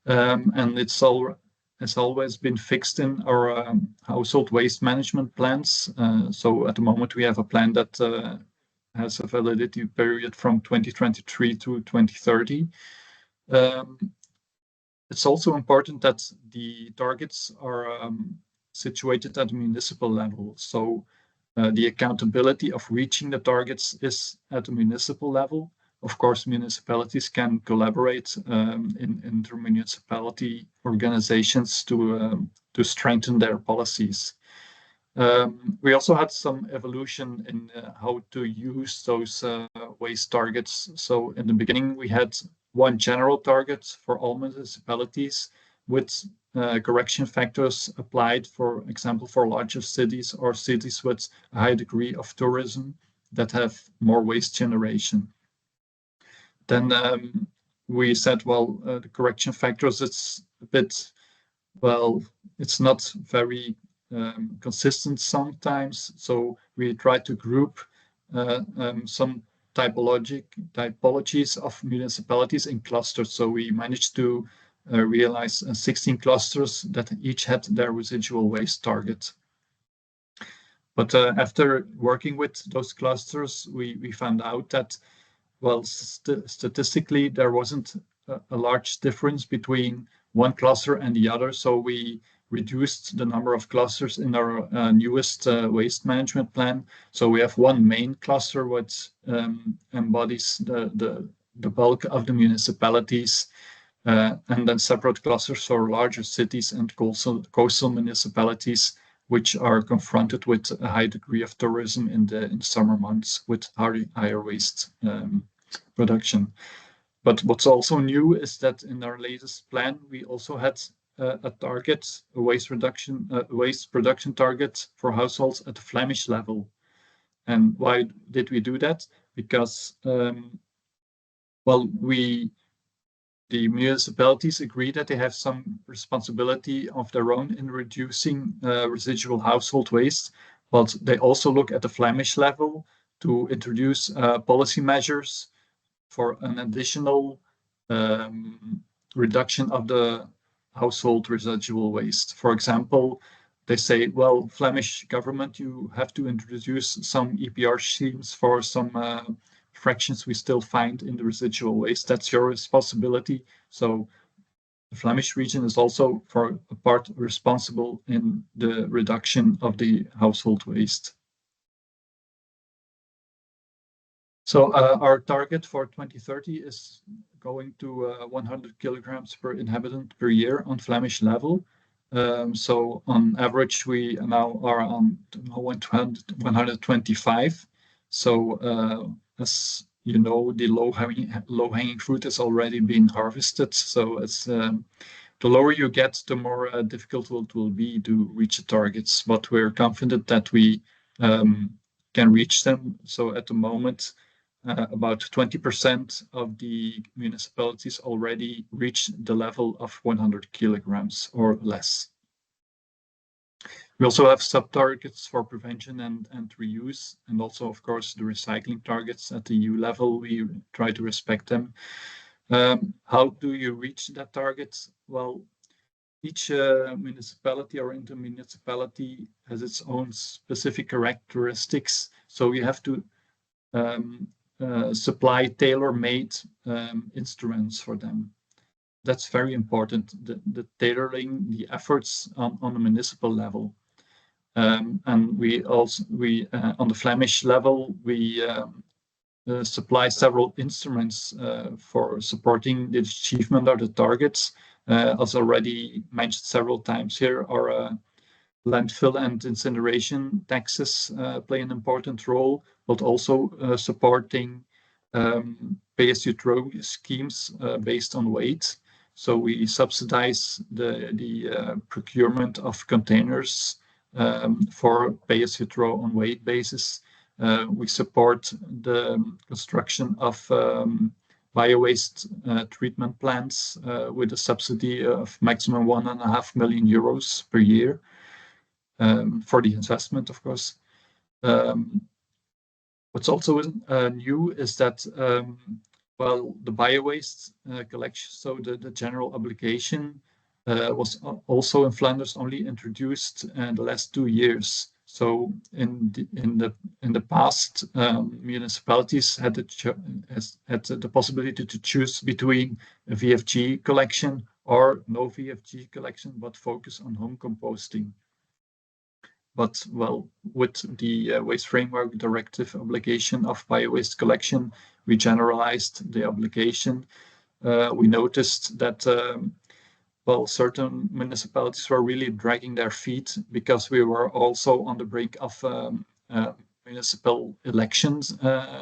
and it's always been fixed in our household waste management plans. So at the moment we have a plan that has a validity period from 2023 to 2030. It's also important that the targets are situated at the municipal level. So the accountability of reaching the targets is at the municipal level. Of course, municipalities can collaborate in inter-municipality organizations to strengthen their policies. We also had some evolution in how to use those waste targets. So in the beginning, we had one general target for all municipalities with correction factors applied, for example, for larger cities or cities with a high degree of tourism that have more waste generation. Then we said, well, the correction factors, it's a bit, well, it's not very consistent sometimes. So we try to group some typologies of municipalities in clusters. So we managed to realize 16 clusters that each had their residual waste target. But after working with those clusters, we found out that, well, statistically, there wasn't a large difference between one cluster and the other. So we reduced the number of clusters in our newest waste management plan. So we have one main cluster which embodies the bulk of the municipalities, and then separate clusters for larger cities and coastal municipalities, which are confronted with a high degree of tourism in summer months with higher waste production. But what's also new is that in our latest plan, we also had a waste production target for households at the Flemish level. And why did we do that? Because, well, the municipalities agree that they have some responsibility of their own in reducing residual household waste, but they also look at the Flemish level to introduce policy measures for an additional reduction of the household residual waste. For example, they say, well, Flemish government, you have to introduce some EPR schemes for some fractions we still find in the residual waste. That's your responsibility. So the Flemish region is also for a part responsible in the reduction of the household waste. So our target for 2030 is going to 100 kilograms per inhabitant per year on Flemish level. So on average, we now are on 125. So as you know, the low-hanging fruit has already been harvested. So it's the lower you get, the more difficult it will be to reach the targets. But we're confident that we can reach them. So at the moment, about 20% of the municipalities already reached the level of 100 kilograms or less. We also have sub-targets for prevention and reuse, and also, of course, the recycling targets at the EU level. We try to respect them. How do you reach that target? Well, each municipality or intermunicipality has its own specific characteristics. So you have to supply tailor-made instruments for them. That's very important, the tailoring the efforts on the municipal level. And we on the Flemish level, we supply several instruments for supporting the achievement of the targets. As already mentioned several times here, our landfill and incineration taxes play an important role, but also supporting pay-as-you-throw schemes based on weight. So we subsidize the procurement of containers for pay-as-you-throw on weight basis. We support the construction of bio-waste treatment plants with a subsidy of maximum 1.5 million euros per year for the investment, of course. What's also new is that, well, the bio-waste collection, so the general obligation was also in Flanders only introduced in the last 2 years. So in the past, municipalities had the possibility to choose between a VFG collection or no VFG collection, but focus on home composting. But well, with the Waste Framework Directive obligation of bio-waste collection, we generalized the obligation. We noticed that well, certain municipalities were really dragging their feet because we were also on the brink of municipal elections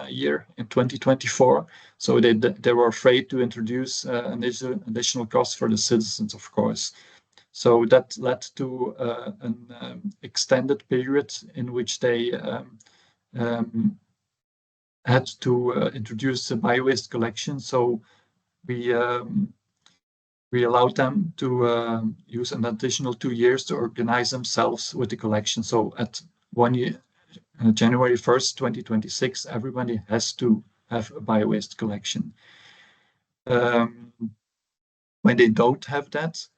year in 2024. So they were afraid to introduce an additional cost for the citizens, of course. So that led to an extended period in which they had to introduce the bio-waste collection. So we allowed them to use an additional 2 years to organize themselves with the collection. So at 1 year, January 1st, 2026, everybody has to have a bio-waste collection. When they don't have that,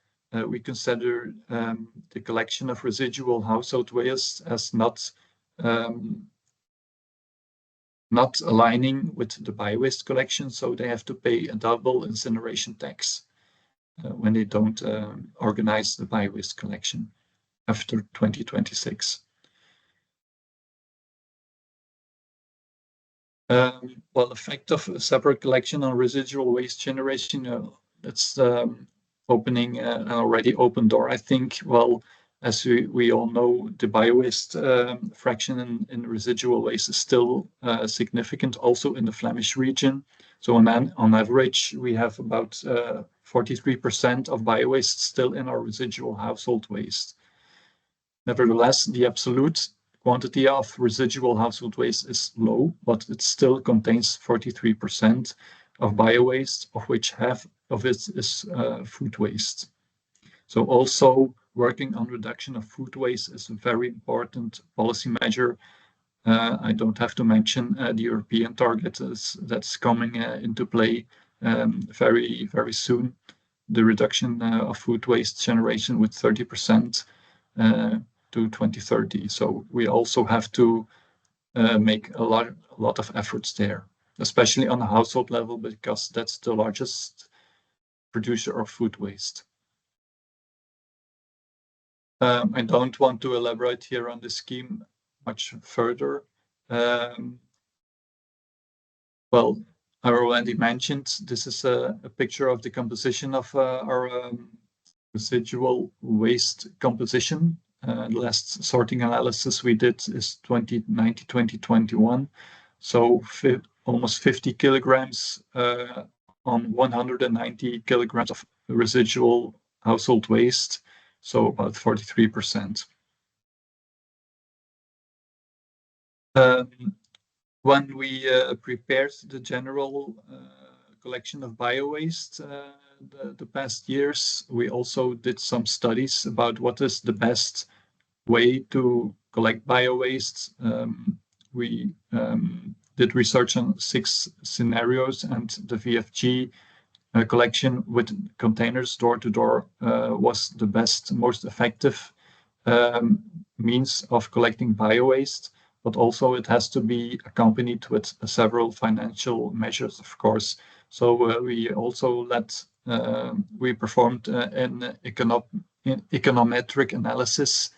we consider the collection of residual household waste as not aligning with the bio-waste collection, so they have to pay a double incineration tax when they don't organize the bio-waste collection after 2026. Well, effect of a separate collection on residual waste generation, that's opening an already open door, I think. Well, as we all know, the bio-waste fraction in residual waste is still significant also in the Flemish region. So on average, we have about 43% of bio-waste still in our residual household waste. Nevertheless, the absolute quantity of residual household waste is low, but it still contains 43% of bio-waste, of which half of it is food waste. So also working on reduction of food waste is a very important policy measure. I don't have to mention the European target that's coming into play very, very soon. The reduction of food waste generation with 30% to 2030. So we also have to make a lot of efforts there, especially on the household level, because that's the largest producer of food waste. I don't want to elaborate here on the scheme much further. Well, I already mentioned this is a picture of the composition of our residual waste composition. The last sorting analysis we did is 2019-2021. So almost 50 kilograms on 190 kilograms of residual household waste, so about 43%. When we prepared the general collection of bio-waste the past years, we also did some studies about what is the best way to collect bio-waste. We did research on 6 scenarios, and the VFG collection with containers door to door was the best, most effective means of collecting bio-waste, but also it has to be accompanied with several financial measures, of course. So we also we performed an econometric analysis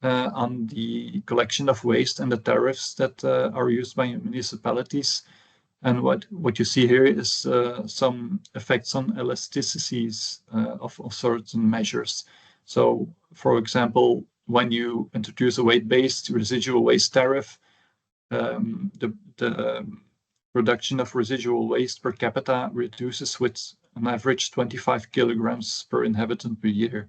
on the collection of waste and the tariffs that are used by municipalities. And what you see here is some effects on elasticities of certain measures. So, for example, when you introduce a weight-based residual waste tariff, the production of residual waste per capita reduces with an average 25 kilograms per inhabitant per year.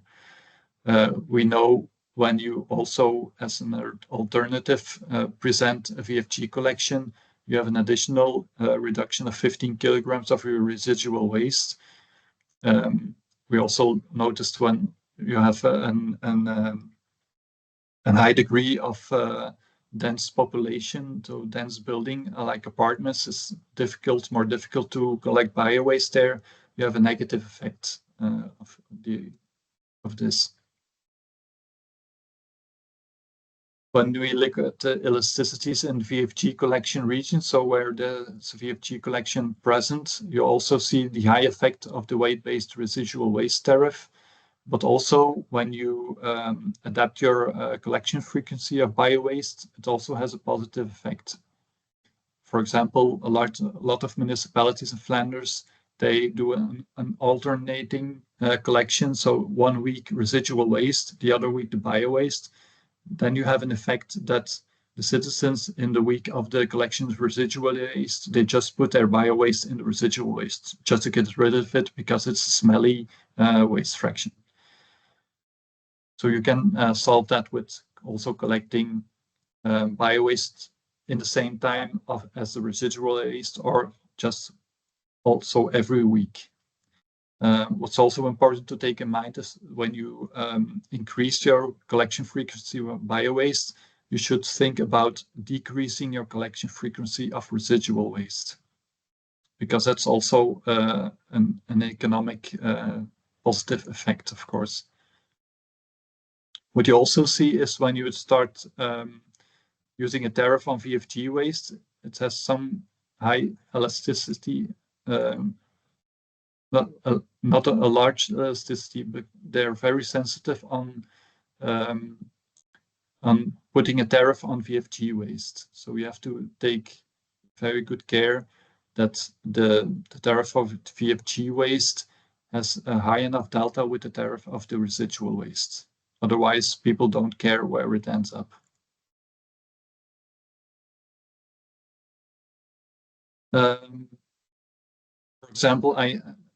We know when you also, as an alternative, present a VFG collection, you have an additional reduction of 15 kilograms of your residual waste. We also noticed when you have a high degree of dense population, so dense building like apartments is more difficult to collect bio-waste there. You have a negative effect of this. When we look at the elasticities in VFG collection regions, so where the VFG collection present, you also see the high effect of the weight-based residual waste tariff. But also when you adapt your collection frequency of bio-waste, it also has a positive effect. For example, a lot of municipalities in Flanders, they do an alternating collection. So 1 week residual waste, the other week the bio-waste. Then you have an effect that the citizens in the week of the collection of residual waste, they just put their bio-waste in the residual waste just to get rid of it because it's a smelly waste fraction. So you can solve that with also collecting bio-waste in the same time as the residual waste, or just also every week. What's also important to take in mind is when you increase your collection frequency of bio-waste, you should think about decreasing your collection frequency of residual waste, because that's also an economic positive effect, of course. What you also see is when you start using a tariff on VFG waste, it has some high elasticity, not a large elasticity, but they're very sensitive on putting a tariff on VFG waste. So we have to take very good care that the tariff of VFG waste has a high enough delta with the tariff of the residual waste. Otherwise, people don't care where it ends up. For example,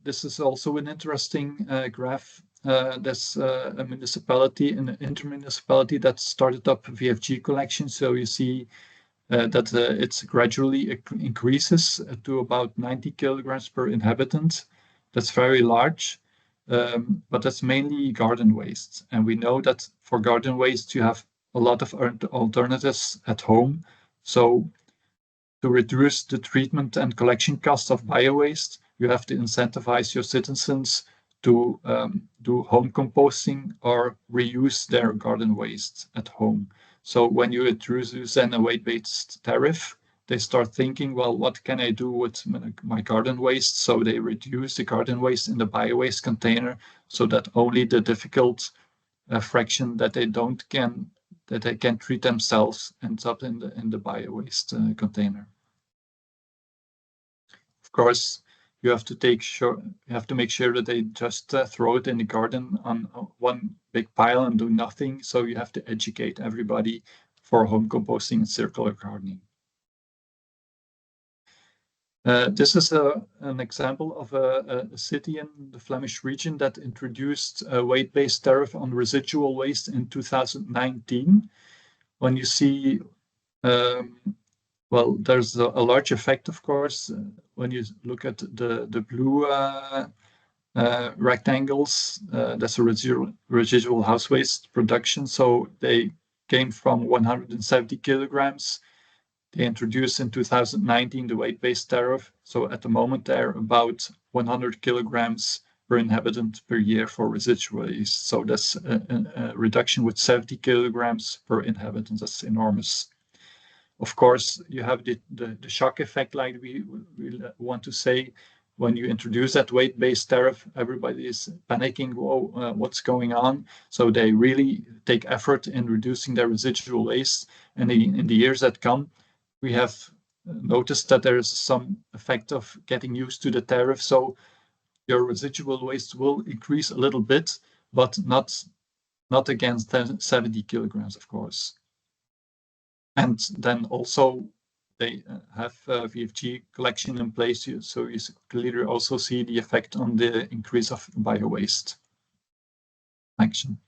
this is also an interesting graph. There's a municipality, an intermunicipality that started up VFG collection. So you see that it gradually increases to about 90 kilograms per inhabitant. That's very large, but that's mainly garden waste. And we know that for garden waste, you have a lot of alternatives at home. So to reduce the treatment and collection costs of bio-waste, you have to incentivize your citizens to do home composting or reuse their garden waste at home. So when you introduce then a weight-based tariff, they start thinking, well, what can I do with my garden waste? So they reduce the garden waste in the bio-waste container so that only the difficult fraction that they can treat themselves ends up in the bio-waste container. Of course, you have to make sure that they just throw it in the garden on one big pile and do nothing. So you have to educate everybody for home composting and circular gardening. This is an example of a city in the Flemish region that introduced a weight-based tariff on residual waste in 2019. When you see Well, there's a large effect, of course, when you look at the blue rectangles. That's a residual house waste production. So they came from 170 kilograms. They introduced in 2019 the weight-based tariff. So at the moment, they're about 100 kilograms per inhabitant per year for residual waste. So that's a reduction with 70 kilograms per inhabitant. That's enormous. Of course, you have the shock effect, like we want to say. When you introduce that weight-based tariff, everybody is panicking, whoa, what's going on? So they really take effort in reducing their residual waste. And in the years that come, we have noticed that there is some effect of getting used to the tariff. So your residual waste will increase a little bit, but not against 70 kilograms, of course. And then also they have VFG collection in place, so you clearly also see the effect on the increase of bio-waste action.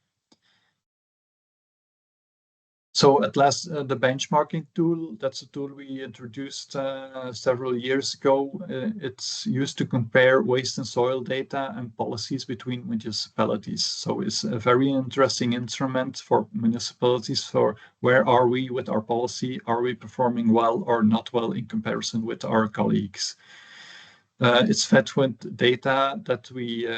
So at last, the benchmarking tool, that's a tool we introduced several years ago. It's used to compare waste and soil data and policies between municipalities. So it's a very interesting instrument for municipalities for where are we with our policy? Are we performing well or not well in comparison with our colleagues? It's fed with data that we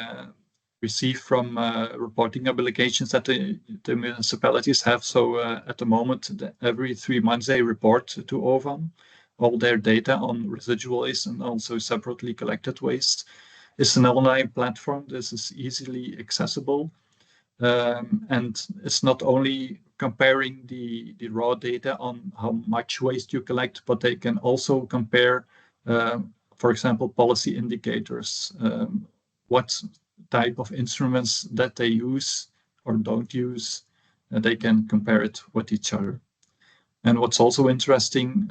receive from reporting obligations that the municipalities have. So at the moment, every 3 months they report to OVAM all their data on residual waste and also separately collected waste. It's an online platform. This is easily accessible. And it's not only comparing the raw data on how much waste you collect, but they can also compare, for example, policy indicators, what type of instruments that they use or don't use, and they can compare it with each other. And what's also interesting,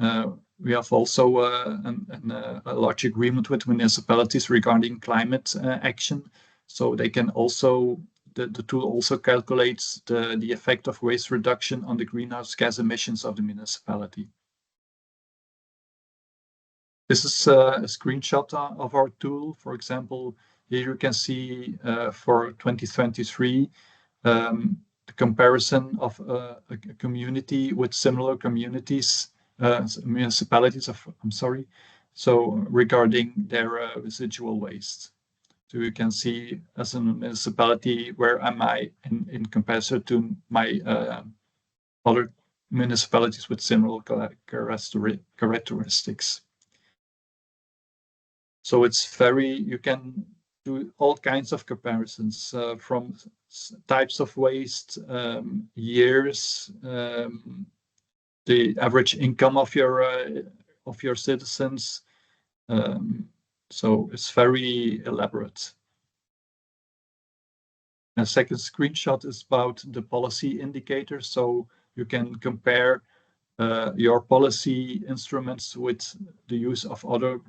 we have also a large agreement with municipalities regarding climate action. So they can also, the tool also calculates the effect of waste reduction on the greenhouse gas emissions of the municipality. This is a screenshot of our tool. For example, here you can see for 2023, the comparison of a community with similar communities, municipalities, so regarding their residual waste. So you can see as a municipality, where am I in comparison to my other municipalities with similar characteristics. So it's you can do all kinds of comparisons from types of waste, years, the average income of your citizens. So it's very elaborate. A second screenshot is about the policy indicators. So you can compare your policy instruments with the use of other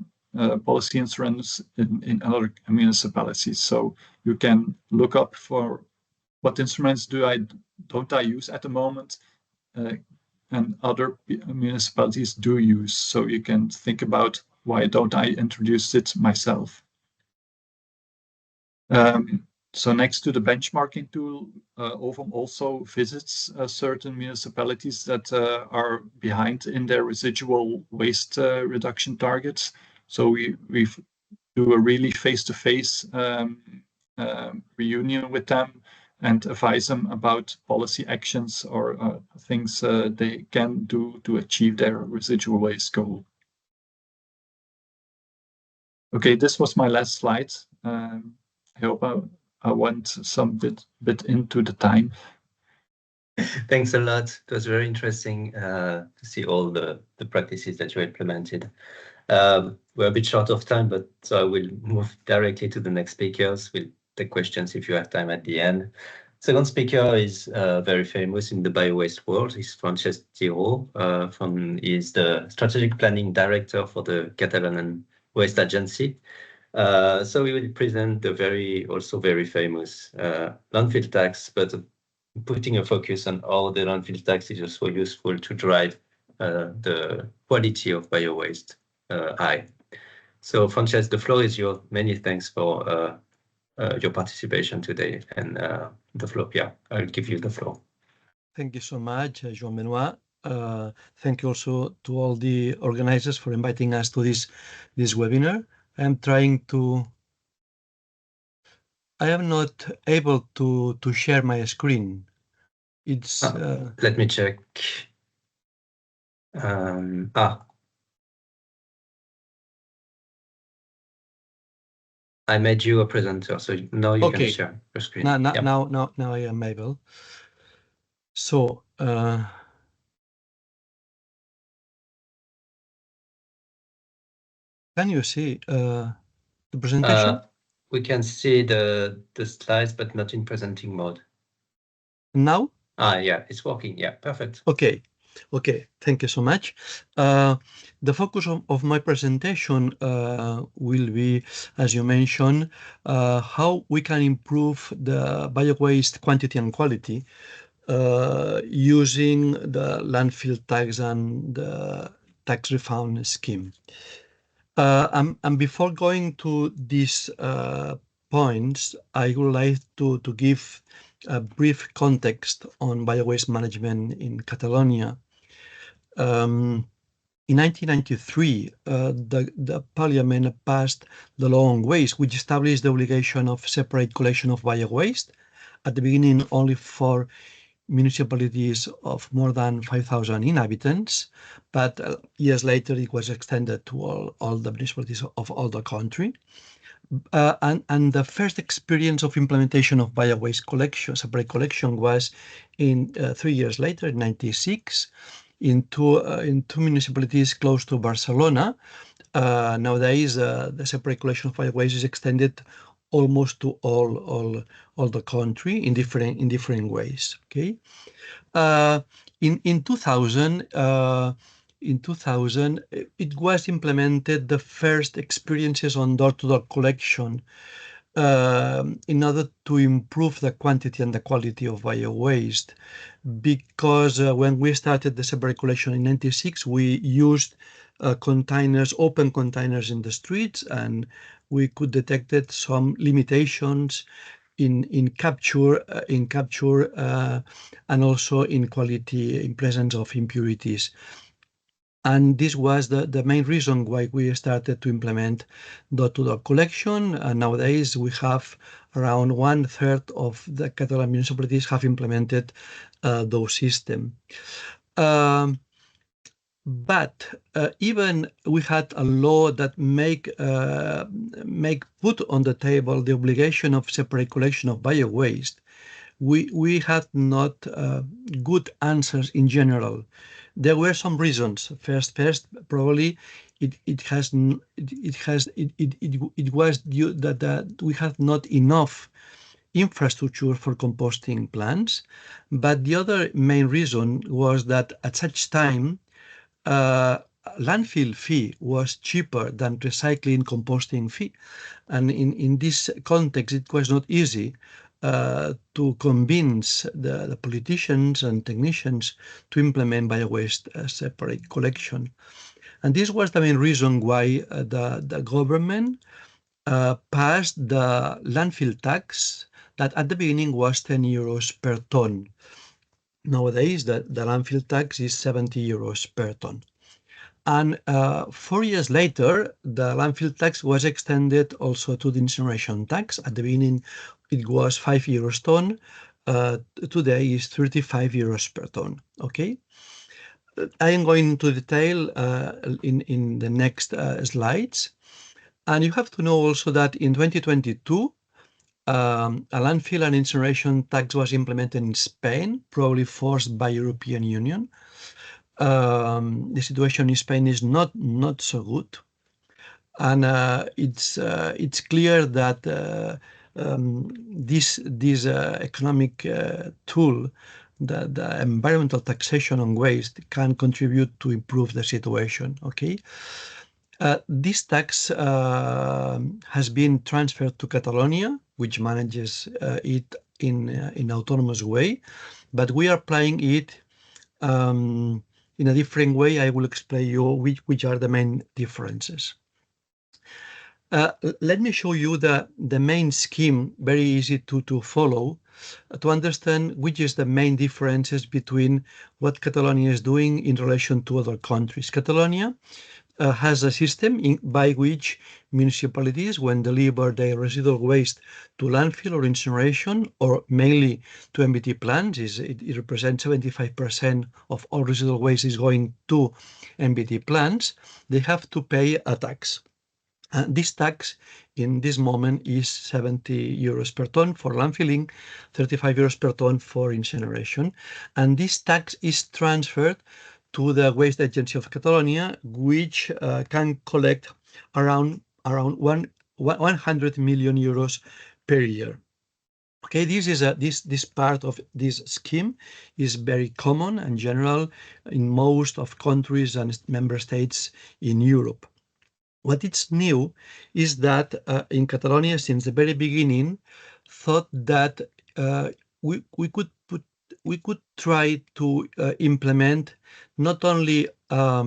policy instruments in other municipalities. So you can look up for what instruments don't I use at the moment, and other municipalities do use. So you can think about, why don't I introduce it myself? So next to the benchmarking tool, OVAM also visits certain municipalities that are behind in their residual waste reduction targets. So we do a really face-to-face reunion with them and advise them about policy actions or things they can do to achieve their residual waste goal. Okay, this was my last slide. I hope I went some bit into the time. Thanks a lot. It was very interesting to see all the practices that you implemented. We're a bit short of time, but so I will move directly to the next speakers. We'll take questions if you have time at the end. Second speaker is very famous in the bio-waste world. He's Francesc Tiró. He's the strategic planning director for the Catalan Waste Agency. So we will present the also very famous landfill tax, but putting a focus on how the landfill tax is also useful to drive the quality of bio-waste high. So Frances, the floor is yours. Many thanks for your participation today, and the floor, yeah, I'll give you the floor. Thank you so much, Joan-Benoit. Thank you also to all the organizers for inviting us to this webinar. I am not able to share my screen. It's let me check. I made you a presenter, so now you can share your screen. Now I am able. So can you see the presentation? We can see the slides, but not in presenting mode. Now? Yeah, it's working. Yeah, perfect. Okay, thank you so much. The focus of my presentation will be, as you mentioned, how we can improve the bio-waste quantity and quality using the landfill tax and the tax refund scheme. And before going to these points, I would like to give a brief context on bio-waste management in Catalonia. In 1993, the Parliament passed the law on waste, which established the obligation of separate collection of bio-waste, at the beginning only for municipalities of more than 5,000 inhabitants, but years later it was extended to all the municipalities of all the country. And the first experience of implementation of bio-waste collection, separate collection, was in 3 years later, in 1996, in two municipalities close to Barcelona. Nowadays, the separate collection of bio-waste is extended almost to all the country in different ways. Okay, in 2000. In 2000, it was implemented the first experiences on door-to-door collection in order to improve the quantity and the quality of bio-waste. Because when we started the separate collection in 1996, we used containers, open containers in the streets, and we could detect some limitations in capture, and also in quality, in presence of impurities. And this was the main reason why we started to implement door-to-door collection. And nowadays we have around 1/3 of the Catalan municipalities have implemented those systems. But even we had a law that put on the table the obligation of separate collection of bio-waste. We had not good answers in general. There were some reasons. First, probably it was due that we had not enough infrastructure for composting plants. But the other main reason was that at such time, landfill fee was cheaper than recycling composting fee, and in this context, it was not easy to convince the politicians and technicians to implement bio-waste separate collection. And this was the main reason why the government passed the landfill tax that at the beginning was 10 euros per ton. Nowadays, the landfill tax is 70 euros per ton. And 4 years later, the landfill tax was extended also to the incineration tax. At the beginning, it was 5 euros ton. Today is 35 euros per ton. Okay, I am going into detail in the next slides. And you have to know also that in 2022, a landfill and incineration tax was implemented in Spain, probably forced by European Union. The situation in Spain is not so good, and it's clear that this economic tool, the environmental taxation on waste, can contribute to improve the situation. Okay, this tax has been transferred to Catalonia, which manages it in autonomous way, but we are applying it in in a different way, I will explain you which are the main differences. Let me show you the main scheme, very easy to follow, to understand which is the main differences between what Catalonia is doing in relation to other countries. Catalonia has a system by which municipalities, when deliver their residual waste to landfill or incineration, or mainly to MBT plants, it represents 75% of all residual waste is going to MBT plants, they have to pay a tax. This tax in this moment is 70 euros per ton for landfilling, 35 euros per ton for incineration. And this tax is transferred to the Waste Agency of Catalonia, which can collect around 100 million euros per year. Okay, this part of this scheme is very common and general in most of countries and member states in Europe. What is new is that in Catalonia, since the very beginning, thought that we could try to implement not only a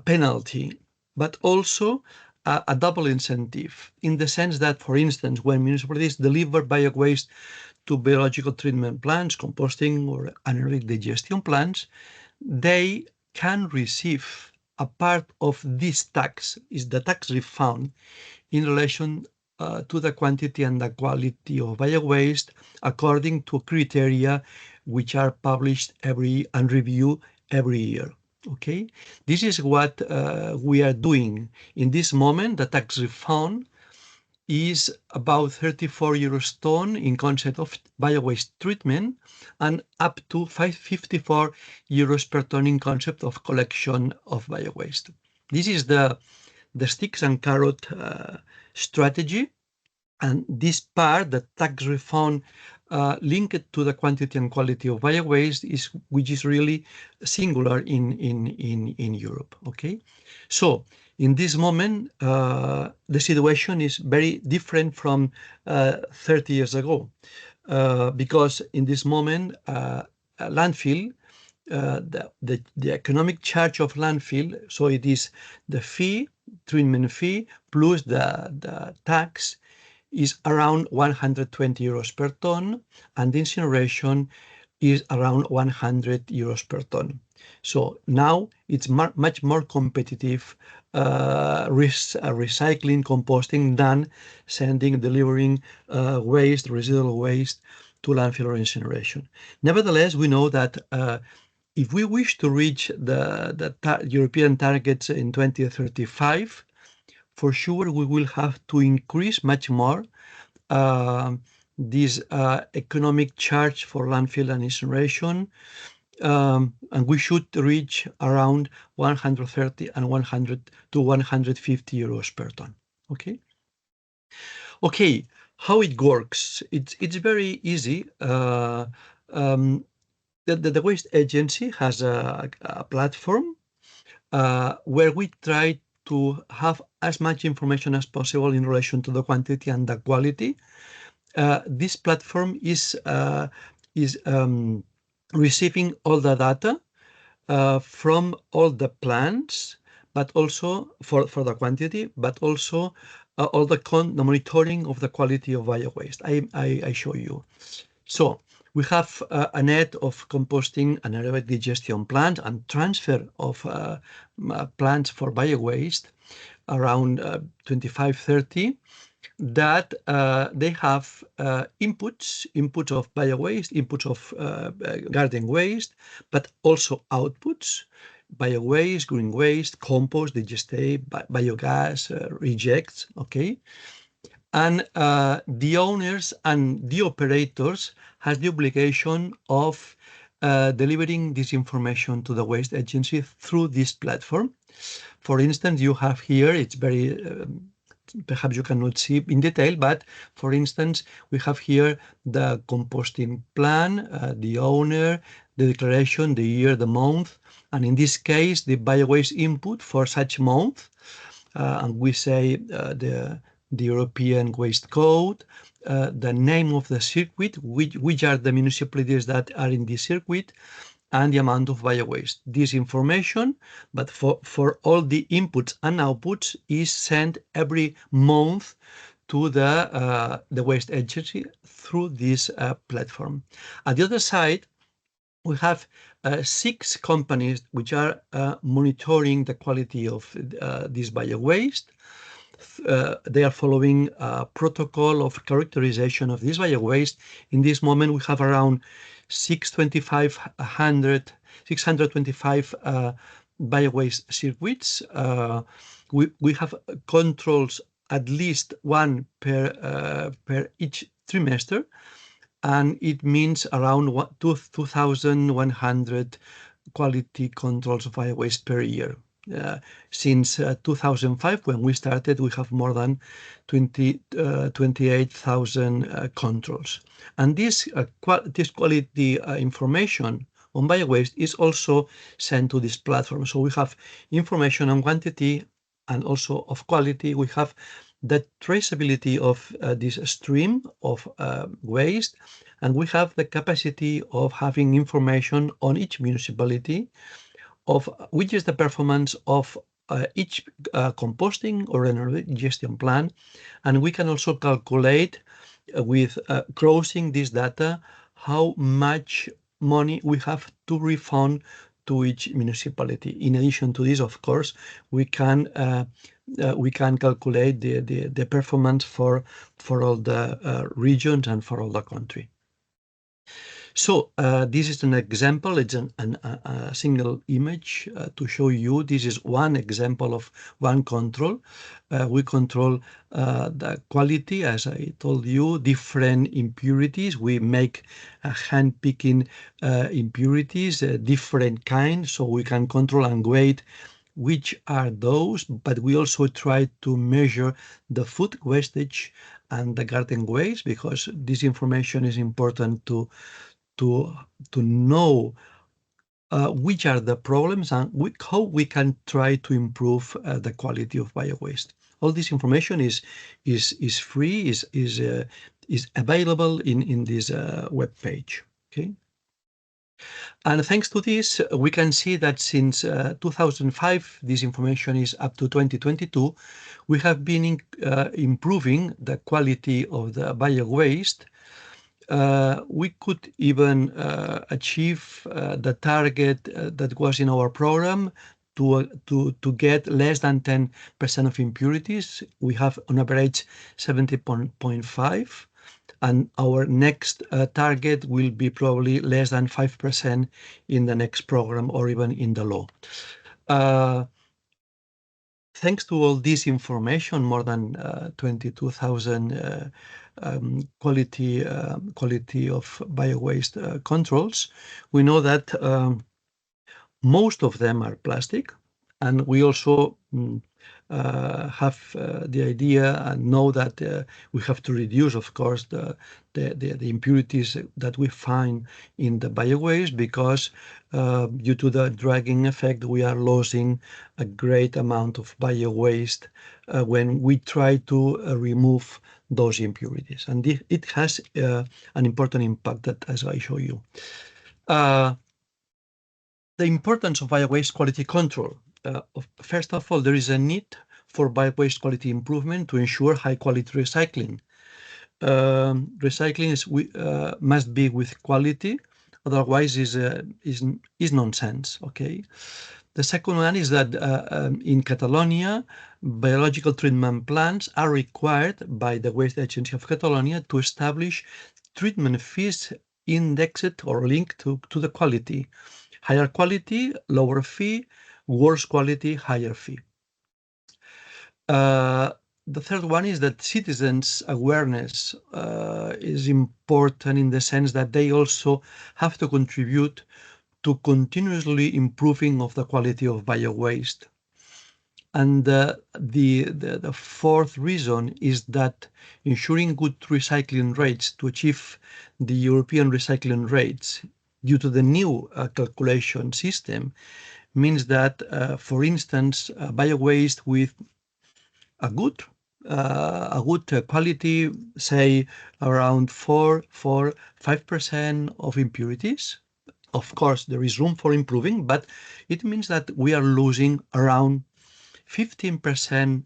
penalty, but also a double incentive, in the sense that, for instance, when municipalities deliver bio-waste to biological treatment plants, composting or anaerobic digestion plants, they can receive a part of this tax, is the tax refund, in relation to the quantity and the quality of bio-waste according to criteria which are published and reviewed every year. Okay, this is what we are doing. In this moment, the tax refund is about 34 euros ton in concept of bio-waste treatment, and up to 54 euros per ton in concept of collection of bio-waste. This is the sticks and carrot strategy, and this part, the tax refund linked to the quantity and quality of bio-waste, which is really singular in Europe. Okay, so in this moment, the situation is very different from 30 years ago, because in this moment, landfill, the economic charge of landfill, so it is the fee, treatment fee, plus the tax, is around 120 euros per ton, and the incineration is around 100 euros per ton. So now it's much more competitive recycling, composting than delivering waste, residual waste to landfill or incineration. Nevertheless, we know that if we wish to reach the European targets in 2035, for sure we will have to increase much more this economic charge for landfill and incineration, and we should reach around 130 and 100 to 150 euros per ton. Okay. Okay, how it works? It's very easy. The Waste Agency has a platform where we try to have as much information as possible in relation to the quantity and the quality. This platform is receiving all the data from all the plants, but also for the quantity, but also all the monitoring of the quality of bio-waste. I show you. So we have a net of composting and anaerobic digestion plants and transfer of plants for bio-waste, around 25-30, that they have inputs of bio-waste, inputs of garden waste, but also outputs, bio-waste, green waste, compost, digestate, biogas, rejects, okay? And the owners and the operators has the obligation of delivering this information to the Waste Agency through this platform. For instance, you have here, it's very, perhaps you cannot see in detail, but for instance, we have here the composting plan, the owner, the declaration, the year, the month, and in this case, the bio-waste input for such month, and we say the European Waste Code, the name of the circuit, which are the municipalities that are in this circuit, and the amount of biowaste. This information, but for all the inputs and outputs, is sent every month to the waste agency through this platform. At the other side, we have 6 companies which are monitoring the quality of this biowaste. They are following a protocol of characterization of this biowaste. In this moment, we have around 625 biowaste circuits. We have controls at least one per each trimester, and it means around 2,100 quality controls of biowaste per year. Since 2005, when we started, we have more than 28,000 controls. And this quality information on biowaste is also sent to this platform. So we have information on quantity and also of quality. We have the traceability of this stream of waste, and we have the capacity of having information on each municipality of which is the performance of each composting or energy gestion plan. And we can also calculate with crossing this data how much money we have to refund to each municipality. In addition to this, of course, we can calculate the performance for all the regions and for all the country. So this is an example. It's a single image to show you. This is one example of one control. We control the quality, as I told you, different impurities. We make hand-picking impurities, different kinds, so we can control and weight which are those, but we also try to measure the food wastage and the garden waste, because this information is important to know which are the problems and how we can try to improve the quality of biowaste. All this information is free, is available in this web page. Okay. And thanks to this, we can see that since 2005, this information is up to 2022, we have been improving the quality of the biowaste. We could even achieve the target that was in our program to get less than 10% of impurities. We have on average 70.5, and our next target will be probably less than 5% in the next program or even in the law. Thanks to all this information, more than 22,000 quality of biowaste controls, we know that most of them are plastic, and we also have the idea and know that we have to reduce, of course, the impurities that we find in the biowaste, because due to the dragging effect, we are losing a great amount of biowaste when we try to remove those impurities. And it has an important impact, that as I show you. The importance of biowaste quality control. First of all, there is a need for biowaste quality improvement to ensure high quality recycling. Recycling must be with quality, otherwise is nonsense. Okay. The second one is that in Catalonia, biological treatment plants are required by the Waste Agency of Catalonia to establish treatment fees indexed or linked to the quality. Higher quality, lower fee; worse quality, higher fee. The third one is that citizens' awareness is important in the sense that they also have to contribute to continuously improving of the quality of biowaste. And the fourth reason is that ensuring good recycling rates to achieve the European recycling rates due to the new calculation system means that, for instance, biowaste with a good quality, say around 4-5% of impurities, Of course, there is room for improving, but it means that we are losing around 15%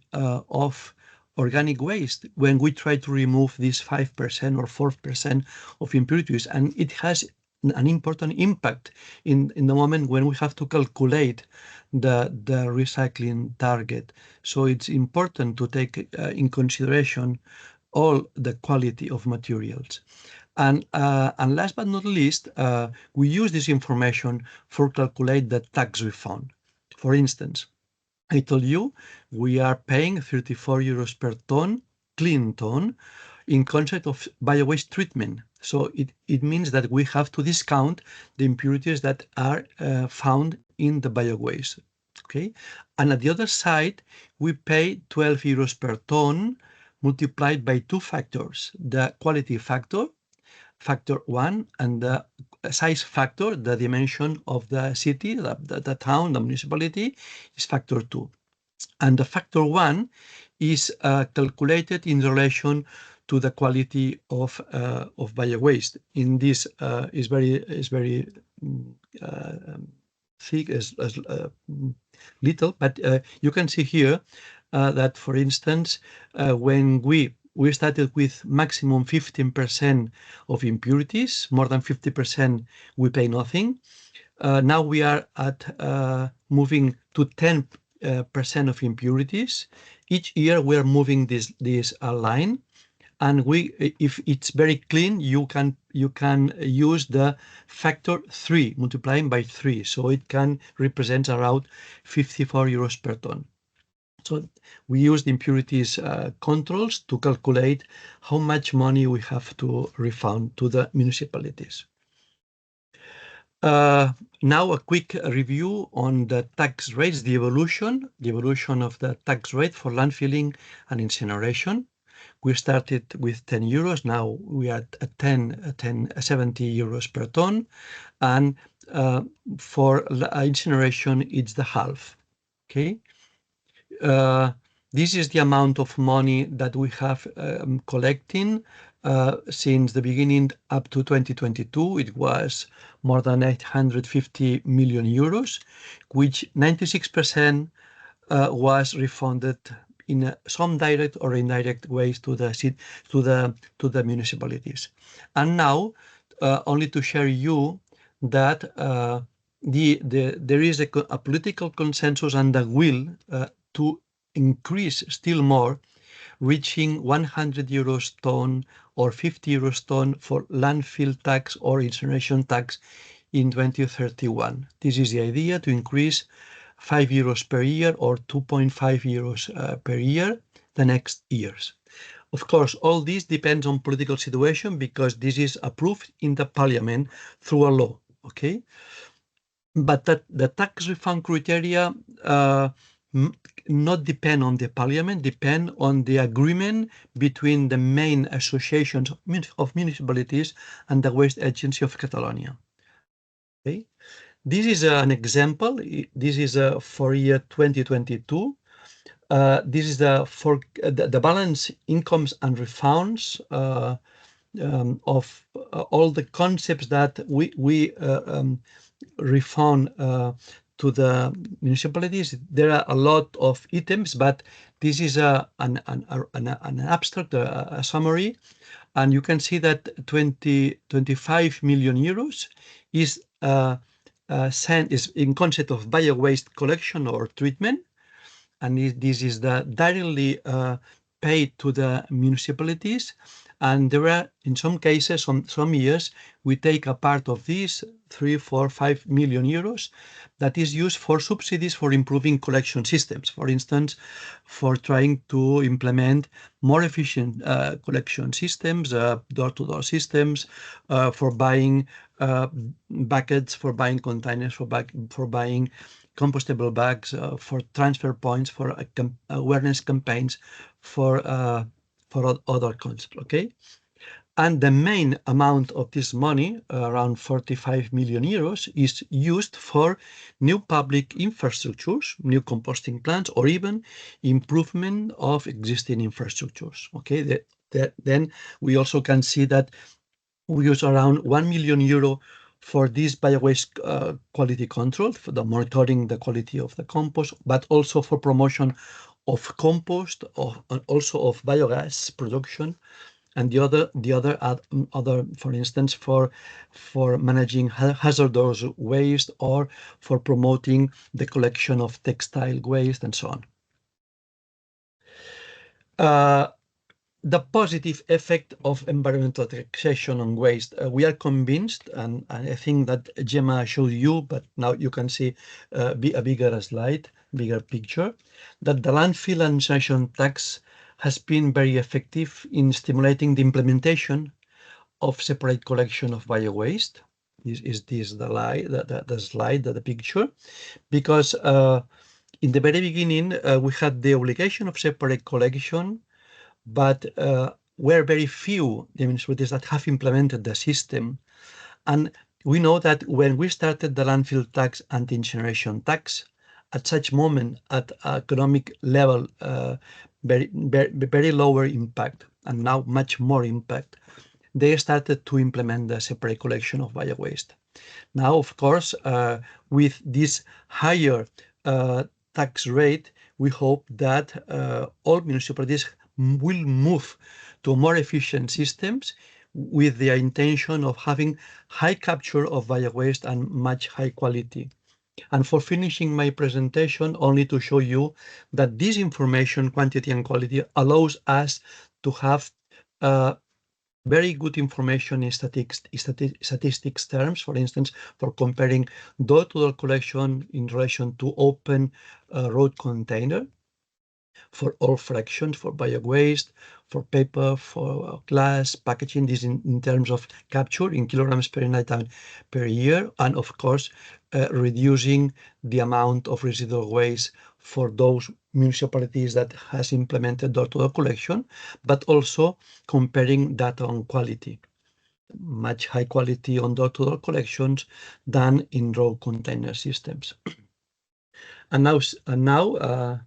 of organic waste when we try to remove this 5% or 4% of impurities. And it has an important impact in the moment when we have to calculate the recycling target. So it's important to take in consideration all the quality of materials. And last but not least, we use this information for calculate the tax refund. For instance, I told you we are paying 34 euros per ton, clean ton, in concept of bio-waste treatment. So it means that we have to discount the impurities that are found in the bio-waste. Okay, and at the other side, we pay 12 euros per ton multiplied by 2 factors: the quality factor, factor 1, and the size factor, the dimension of the city, the town, the municipality, is factor 2. And the factor 1 is calculated in relation to the quality of bio-waste. In this is very thick, as little, but you can see here that, for instance, when we started with maximum 15% of impurities, more than 50% we pay nothing. Now we are at moving to 10% of impurities. Each year we are moving this line, and if it's very clean, you can use the factor 3 multiplying by 3, so it can represent around 54 euros per ton. So we use the impurities controls to calculate how much money we have to refund to the municipalities. Now a quick review on the tax rates, the evolution of the tax rate for landfilling and incineration. We started with 10 euros, now we are at 70 euros per ton, and for incineration it's the half. Okay. This is the amount of money that we have collecting since the beginning up to 2022. It was more than 850 million euros, which 96% was refunded in some direct or indirect ways to the municipalities. And now, only to share you that there is a political consensus and the will to increase still more, reaching 100 euros ton or 50 euros ton for landfill tax or incineration tax in 2031. This is the idea, to increase 5 euros per year or 2.5 euros per year the next years. Of course, all this depends on political situation because this is approved in the parliament through a law, okay? But the tax refund criteria not depend on the parliament, depend on the agreement between the main associations of municipalities and the Waste Agency of Catalonia. Okay, this is an example. This is for year 2022. This is for the balance incomes and refunds of all the concepts that we refund to the municipalities. There are a lot of items, but this is an abstract, a summary, and you can see that 25 million euros is in concept of bio-waste collection or treatment, and this is directly paid to the municipalities. And there are, in some cases, some years, we take a part of this, 3, 4, 5 million euros, that is used for subsidies for improving collection systems. For instance, for trying to implement more efficient collection systems, door-to-door systems, for buying buckets, for buying containers, for buying compostable bags, for transfer points, for awareness campaigns, for other concepts, okay? And the main amount of this money, around 45 million euros, is used for new public infrastructures, new composting plants, or even improvement of existing infrastructures, okay? Then we also can see that we use around 1 million euro for this biowaste quality control, for the monitoring the quality of the compost, but also for promotion of compost, and also of biogas production, and the other, for instance, for managing hazardous waste, or for promoting the collection of textile waste, and so on. The positive effect of environmental taxation on waste. We are convinced, and I think that Gemma showed you, but now you can see a bigger slide, bigger picture, that the landfill and incineration tax has been very effective in stimulating the implementation of separate collection of bio-waste. Is this the slide, the picture? Because in the very beginning, we had the obligation of separate collection, but were very few the municipalities that have implemented the system. And we know that when we started the landfill tax and the incineration tax, at such moment, at economic level, very lower impact, and now much more impact, they started to implement the separate collection of bio-waste. Now, of course, with this higher tax rate, we hope that all municipalities will move to more efficient systems with the intention of having high capture of bio-waste and much high quality. And for finishing my presentation, only to show you that this information, quantity and quality, allows us to have very good information in statistics terms, for instance, for comparing door-to-door collection in relation to open road container, for all fractions, for bio-waste, for paper, for glass, packaging, this in terms of capture in kilograms per night and per year, and of course, reducing the amount of residual waste for those municipalities that has implemented door-to-door collection, but also comparing data on quality. Much high quality on door-to-door collections than in road container systems. And now,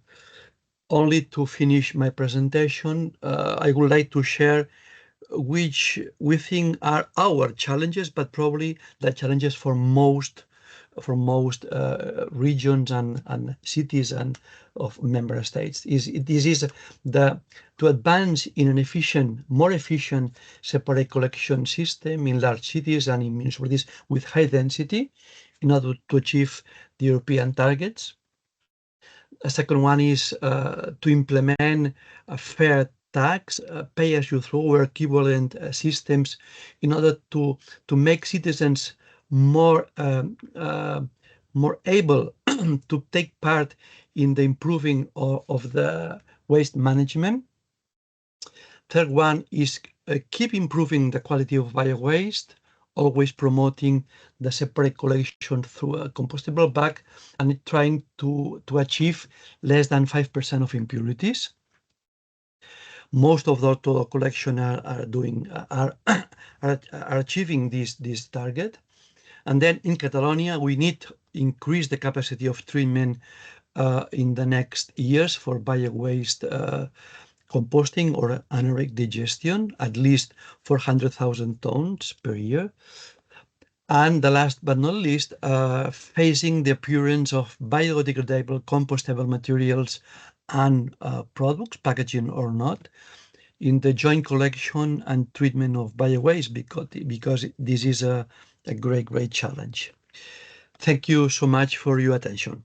only to finish my presentation, I would like to share which we think are our challenges, but probably the challenges for most regions and cities and of member states. This is to advance in an more efficient separate collection system in large cities and in municipalities with high density in order to achieve the European targets. A second one is to implement a fair tax, pay-as-you-throw or equivalent systems in order to make citizens more able to take part in the improving of the waste management. Third one is keep improving the quality of bio-waste, always promoting the separate collection through a compostable bag and trying to achieve less than 5% of impurities. Most of the total collection are achieving this target. And then in Catalonia, we need to increase the capacity of treatment in the next years for bio-waste composting or anaerobic digestion, at least 400,000 tons per year. And the last but not least, facing the appearance of biodegradable compostable materials and products, packaging or not, in the joint collection and treatment of bio-waste, because this is a great challenge. Thank you so much for your attention.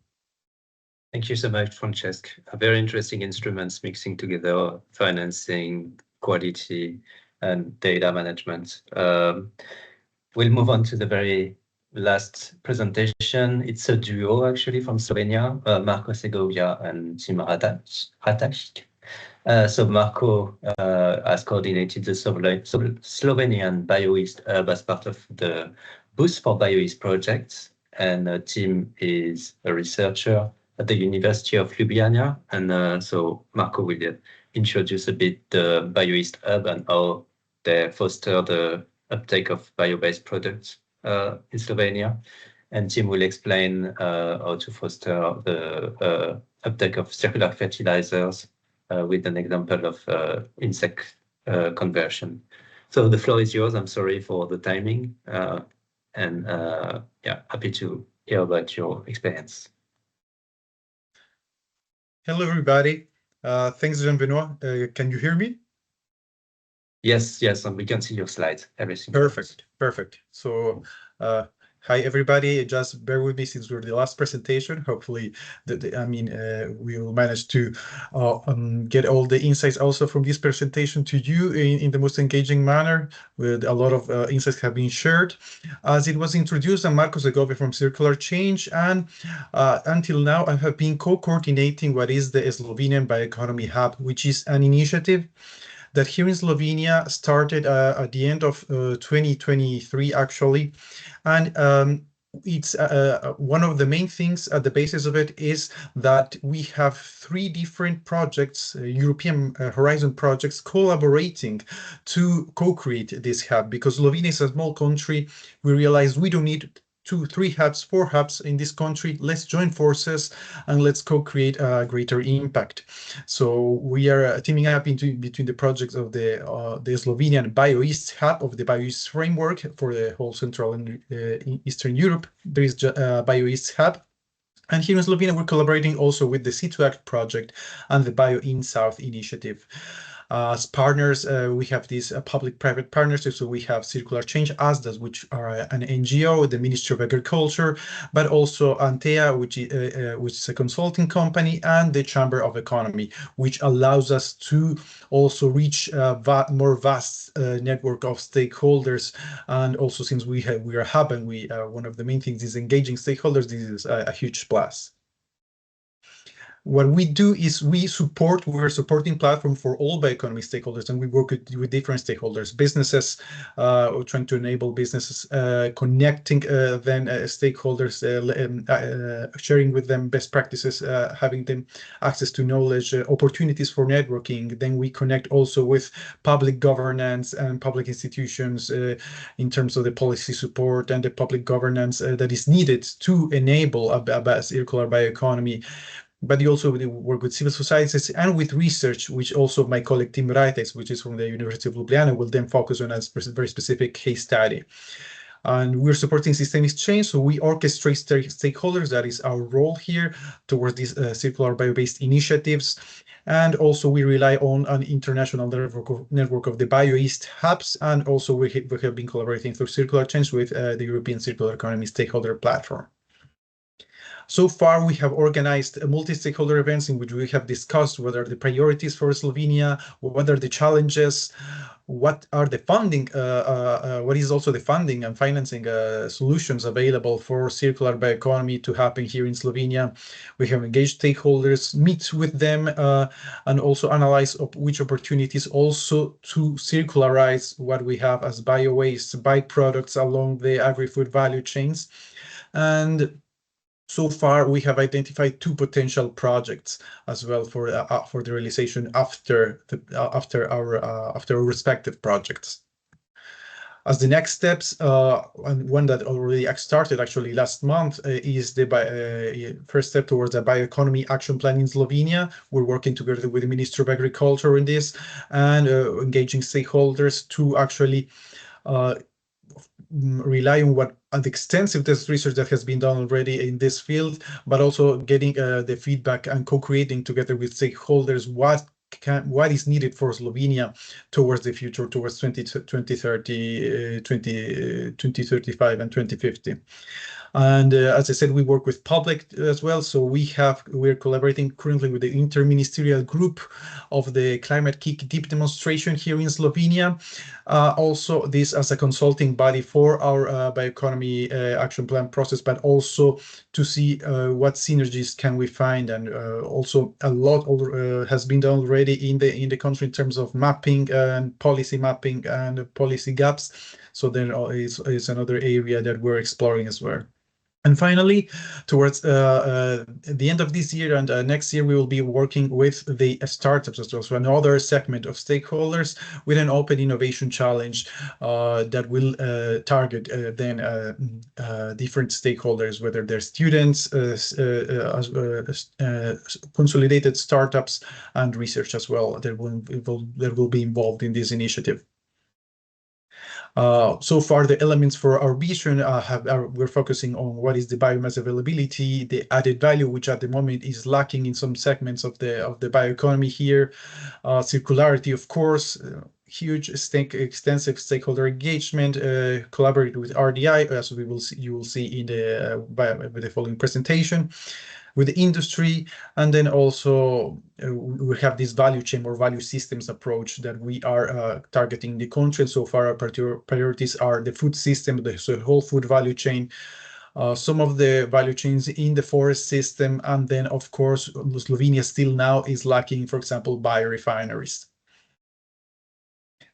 Thank you so much, Francesc. Very interesting instruments mixing together financing, quality, and data management. We'll move on to the very last presentation. It's a duo actually from Slovenia, Marco Segovia and Tim Ratajc. So Marco has coordinated the Slovenian BioEast Hub as part of the Boost for BioEast project, and Tim is a researcher at the University of Ljubljana, and so Marco will introduce a bit the BioEast Hub and how they foster the uptake of bio-based products in Slovenia, and Tim will explain how to foster the uptake of circular fertilizers with an example of insect conversion. So the floor is yours. I'm sorry for the timing. And yeah, happy to hear about your experience. Hello, everybody. Thanks, Jean-Benoit. Can you hear me? Yes, and we can see your slides, everything. Perfect. So, hi, everybody. Just bear with me since we're the last presentation. Hopefully, we will manage to get all the insights also from this presentation to you in the most engaging manner. With a lot of insights have been shared. As it was introduced, I'm Marco Segovia from Circular Change, and until now, I have been co-coordinating what is the Slovenian Bioeconomy Hub, which is an initiative that here in Slovenia started at the end of 2023, actually. And it's one of the main things at the basis of it is that we have 3 different projects, European Horizon projects, collaborating to co-create this hub. Because Slovenia is a small country, we realized we don't need 2, 3 hubs, 4 hubs in this country. Let's join forces and let's co-create a greater impact. So we are teaming up between the projects of the Slovenian BioEast Hub of the BioEast framework for the whole Central and Eastern Europe. There is a BioEast Hub. And here in Slovenia, we're collaborating also with the C2Act project and the BioInSouth initiative. As partners, we have these public-private partnerships. So we have Circular Change, ASDAS, which are an NGO, the Ministry of Agriculture, but also Antea, which is a consulting company, and the Chamber of Economy, which allows us to also reach a more vast network of stakeholders. And also, since we are a hub and one of the main things is engaging stakeholders, this is a huge plus. What we do is we're a supporting platform for all bioeconomy stakeholders, and we work with different stakeholders, businesses, trying to enable businesses, connecting stakeholders, sharing with them best practices, having them access to knowledge, opportunities for networking. Then we connect also with public governance and public institutions in terms of the policy support and the public governance that is needed to enable a circular bioeconomy. But you also work with civil societies and with research, which also my colleague Tim Raites, which is from the University of Ljubljana, will then focus on a very specific case study. And we're supporting systemic change, so we orchestrate stakeholders. That is our role here towards these circular bio-based initiatives. And also we rely on an international network of the BioEast hubs, and also we have been collaborating through Circular Change with the European Circular Economy Stakeholder Platform. So far, we have organized multi-stakeholder events in which we have discussed what are the priorities for Slovenia, what are the challenges, what are the funding, what is also the funding and financing solutions available for circular bioeconomy to happen here in Slovenia. We have engaged stakeholders, meet with them, and also analyze which opportunities also to circularize what we have as bio-waste, byproducts along the agri-food value chains. And so far, we have identified 2 potential projects as well for the realization after our respective projects. As the next steps, and one that already started actually last month, is the first step towards a bioeconomy action plan in Slovenia. We're working together with the Ministry of Agriculture in this and engaging stakeholders to actually rely on the extensive test research that has been done already in this field, but also getting the feedback and co-creating together with stakeholders what is needed for Slovenia towards the future, towards 2030, 2035 and 2050. And as I said, we work with public as well. So we're collaborating currently with the interministerial group of the Climate Kick Deep demonstration here in Slovenia. Also this as a consulting body for our bioeconomy action plan process, but also to see what synergies can we find. And also a lot has been done already in the country in terms of mapping and policy mapping and policy gaps. So there is another area that we're exploring as well. And finally, towards the end of this year and next year, we will be working with the startups as well. So another segment of stakeholders with an open innovation challenge that will target different stakeholders, whether they're students, consolidated startups, and research as well that will be involved in this initiative. So far, the elements for our vision we're focusing on what is the biomass availability, the added value, which at the moment is lacking in some segments of the bioeconomy here, circularity, of course, huge extensive stakeholder engagement, collaborate with RDI, as you will see in the following presentation, with the industry, and then also we have this value chain or value systems approach that we are targeting the country. So far, our priorities are the food system, the whole food value chain, some of the value chains in the forest system, and then of course Slovenia still now is lacking, for example, biorefineries.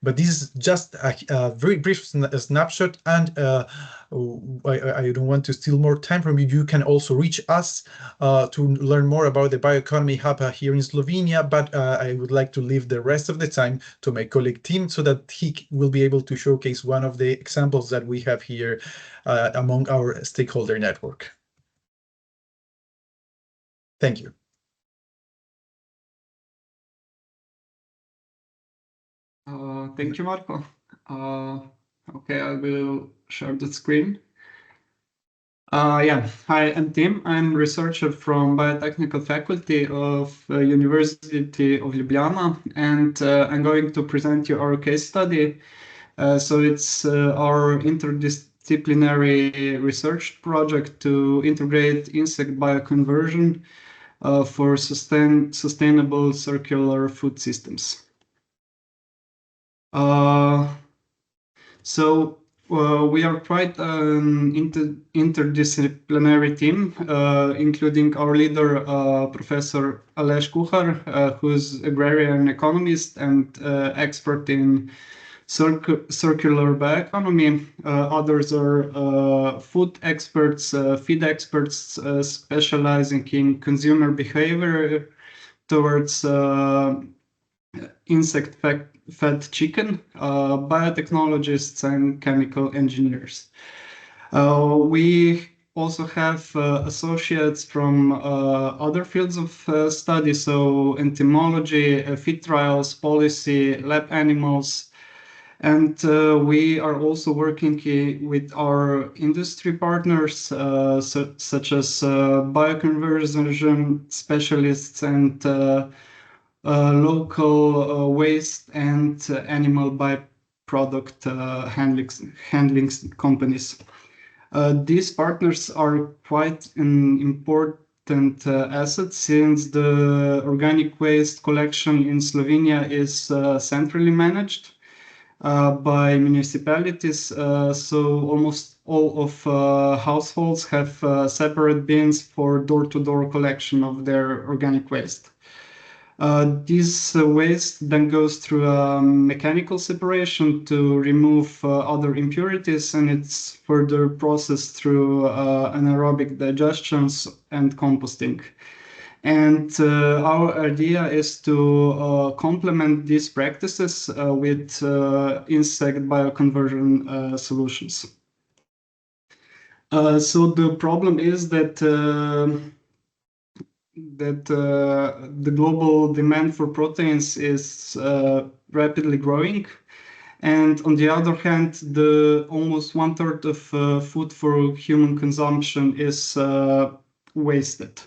But this is just a very brief snapshot, and I don't want to steal more time from you. You can also reach us to learn more about the Bioeconomy Hub here in Slovenia, but I would like to leave the rest of the time to my colleague Tim so that he will be able to showcase one of the examples that we have here among our stakeholder network. Thank you. Thank you, Marco. Okay, I will share the screen. Yeah, hi, I'm Tim. I'm a researcher from Biotechnical Faculty of University of Ljubljana, and I'm going to present you our case study. So it's our interdisciplinary research project to integrate insect bioconversion for sustainable circular food systems. We are quite an interdisciplinary team, including our leader, Professor Aleš Kuhar, who's agrarian economist and expert in circular bioeconomy. Others are food experts, feed experts, specializing in consumer behavior towards insect-fed chicken, biotechnologists, and chemical engineers. We also have associates from other fields of study, so entomology, feed trials, policy, lab animals, and we are also working with our industry partners, such as bioconversion specialists and local waste and animal byproduct handling companies. These partners are quite an important asset, since the organic waste collection in Slovenia is centrally managed by municipalities. So almost all of households have separate bins for door-to-door collection of their organic waste. This waste then goes through a mechanical separation to remove other impurities, and it's further processed through anaerobic digestions and composting. And our idea is to complement these practices with insect bioconversion solutions. So the problem is that the global demand for proteins is rapidly growing, and on the other hand, almost 1/3 of food for human consumption is wasted.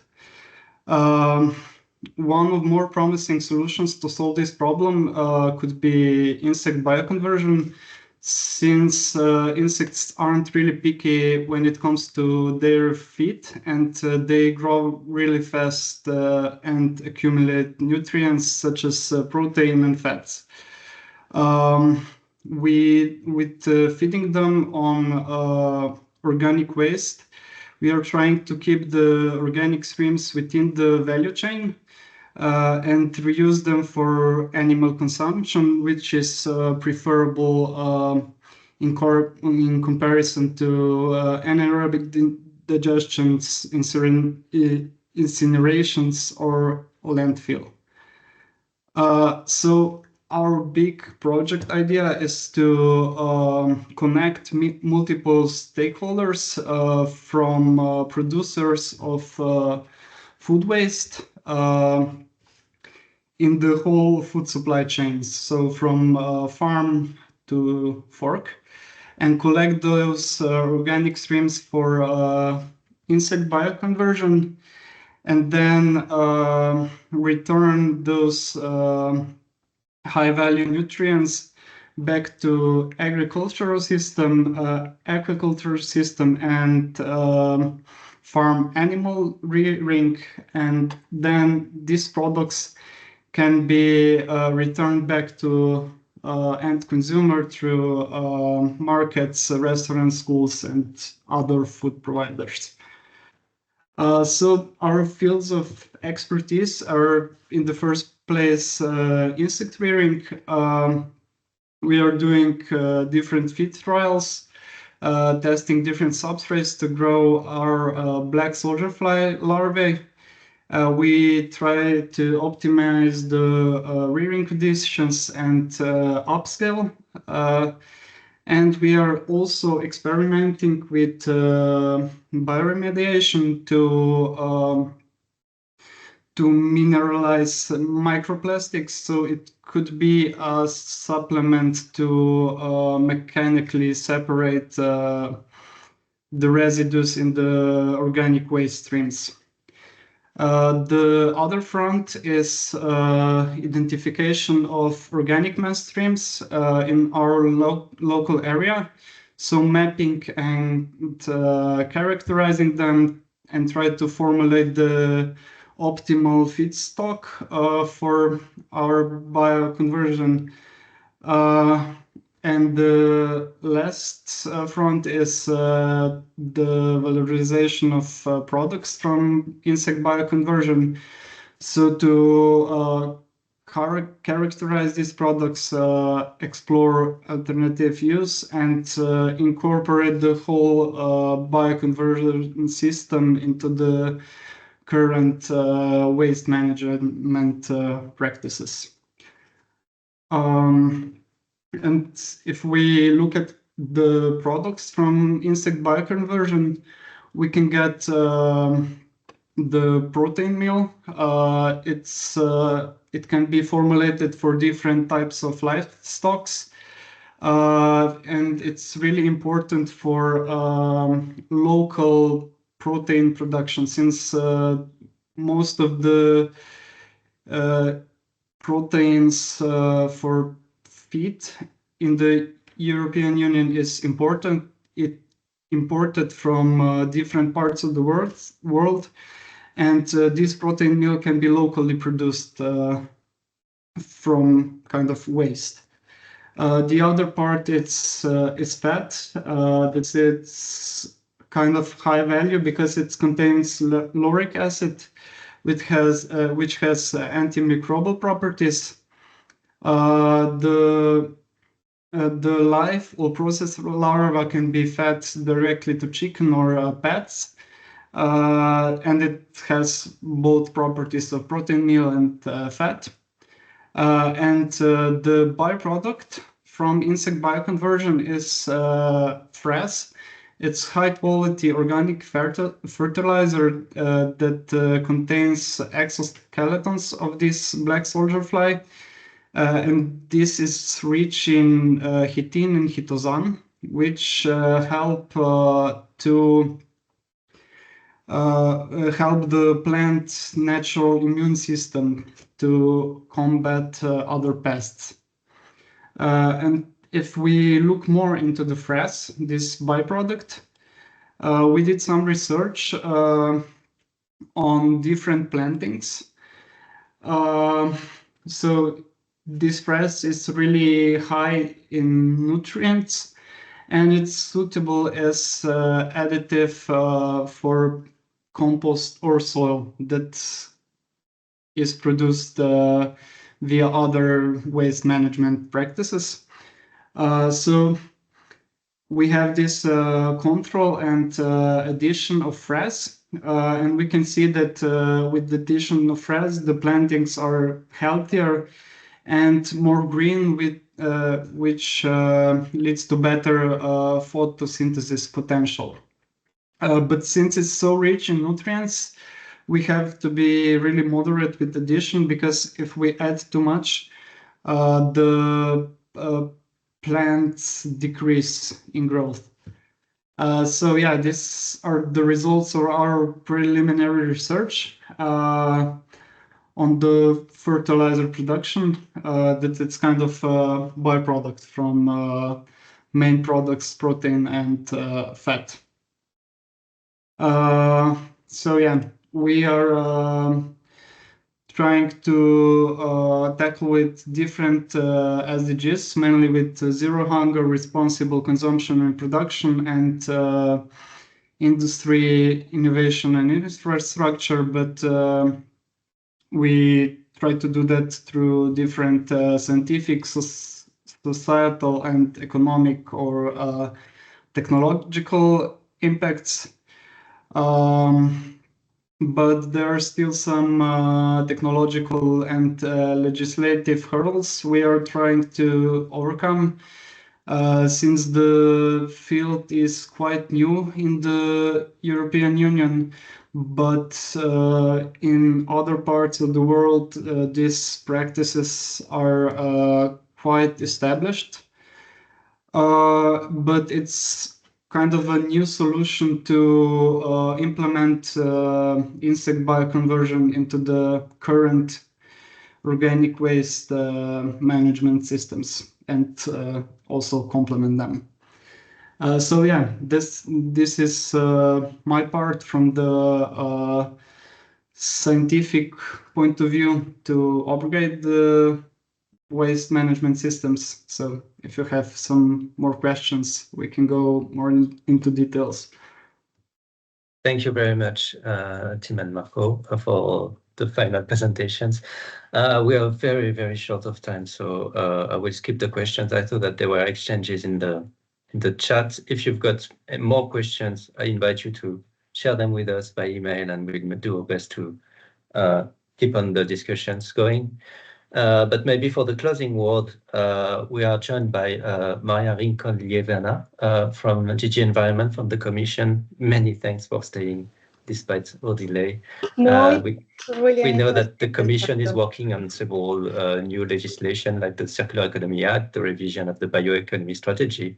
One of more promising solutions to solve this problem could be insect bioconversion, since insects aren't really picky when it comes to their feed, and they grow really fast and accumulate nutrients such as protein and fats. With feeding them on organic waste, we are trying to keep the organic streams within the value chain and reuse them for animal consumption, which is preferable in comparison to anaerobic digestions, incinerations, or landfill. So our big project idea is to connect multiple stakeholders from producers of food waste in the whole food supply chains, so from farm to fork. and collect those organic streams for insect bioconversion, and then return those high-value nutrients back to agricultural system, aquaculture system, and farm animal rearing, and then these products can be returned back to end consumer through markets, restaurants, schools, and other food providers. So our fields of expertise are, in the first place, insect rearing. We are doing different feed trials, testing different substrates to grow our black soldier fly larvae. We try to optimize the rearing conditions and upscale. And we are also experimenting with bioremediation to mineralize microplastics. So it could be a supplement to mechanically separate the residues in the organic waste streams. The other front is identification of organic mass streams in our local area. So mapping and characterizing them and try to formulate the optimal feedstock for our bioconversion. And the last front is the valorization of products from insect bioconversion. So to characterize these products, explore alternative use, and incorporate the whole bioconversion system into the current waste management practices. And if we look at the products from insect bioconversion, we can get the protein meal. It can be formulated for different types of livestock, and it's really important for local protein production, since most of the proteins for feed in the European Union is imported from different parts of the world, and this protein meal can be locally produced from kind of waste. The other part is fat. It's kind of high value because it contains lauric acid, which has antimicrobial properties. The live or processed larva can be fed directly to chicken or pets, and it has both properties of protein meal and fat. And the byproduct from insect bioconversion is frass. It's high quality organic fertilizer that contains exoskeletons of this black soldier fly. And this is rich in chitin and chitosan, which help to help the plant's natural immune system to combat other pests. And if we look more into the frass, this byproduct, we did some research on different plantings. So this frass is really high in nutrients, and it's suitable as additive for compost or soil that is produced via other waste management practices. So we have this control and addition of frass, and we can see that with the addition of frass, the plantings are healthier and more green, with which leads to better photosynthesis potential. But since it's so rich in nutrients, we have to be really moderate with addition, because if we add too much, the plant's decrease in growth. So yeah, these are the results of our preliminary research on the fertilizer production. That it's kind of a byproduct from main products, protein and fat. So yeah, we are trying to tackle with different SDGs, mainly with zero hunger, responsible consumption and production, and industry, innovation and infrastructure. But we try to do that through different scientific, societal and economic or technological impacts. But there are still some technological and legislative hurdles we are trying to overcome, since the field is quite new in the European Union, but in other parts of the world, these practices are quite established. But it's kind of a new solution to implement insect bioconversion into the current organic waste management systems and also complement them. So yeah, this is my part from the scientific point of view to upgrade the waste management systems. So if you have some more questions, we can go more into details. Thank you very much, Tim and Marco, for the final presentations. We are very, very short of time, so I will skip the questions. I thought that there were exchanges in the chat. If you've got more questions, I invite you to share them with us by email, and we'll do our best to keep on the discussions going. But maybe for the closing word, we are joined by Maria Rincon-Lievana from DG Environment from the Commission. Many thanks for staying despite our delay. We know that the Commission is working on several new legislation like the Circular Economy Act, the revision of the bioeconomy strategy.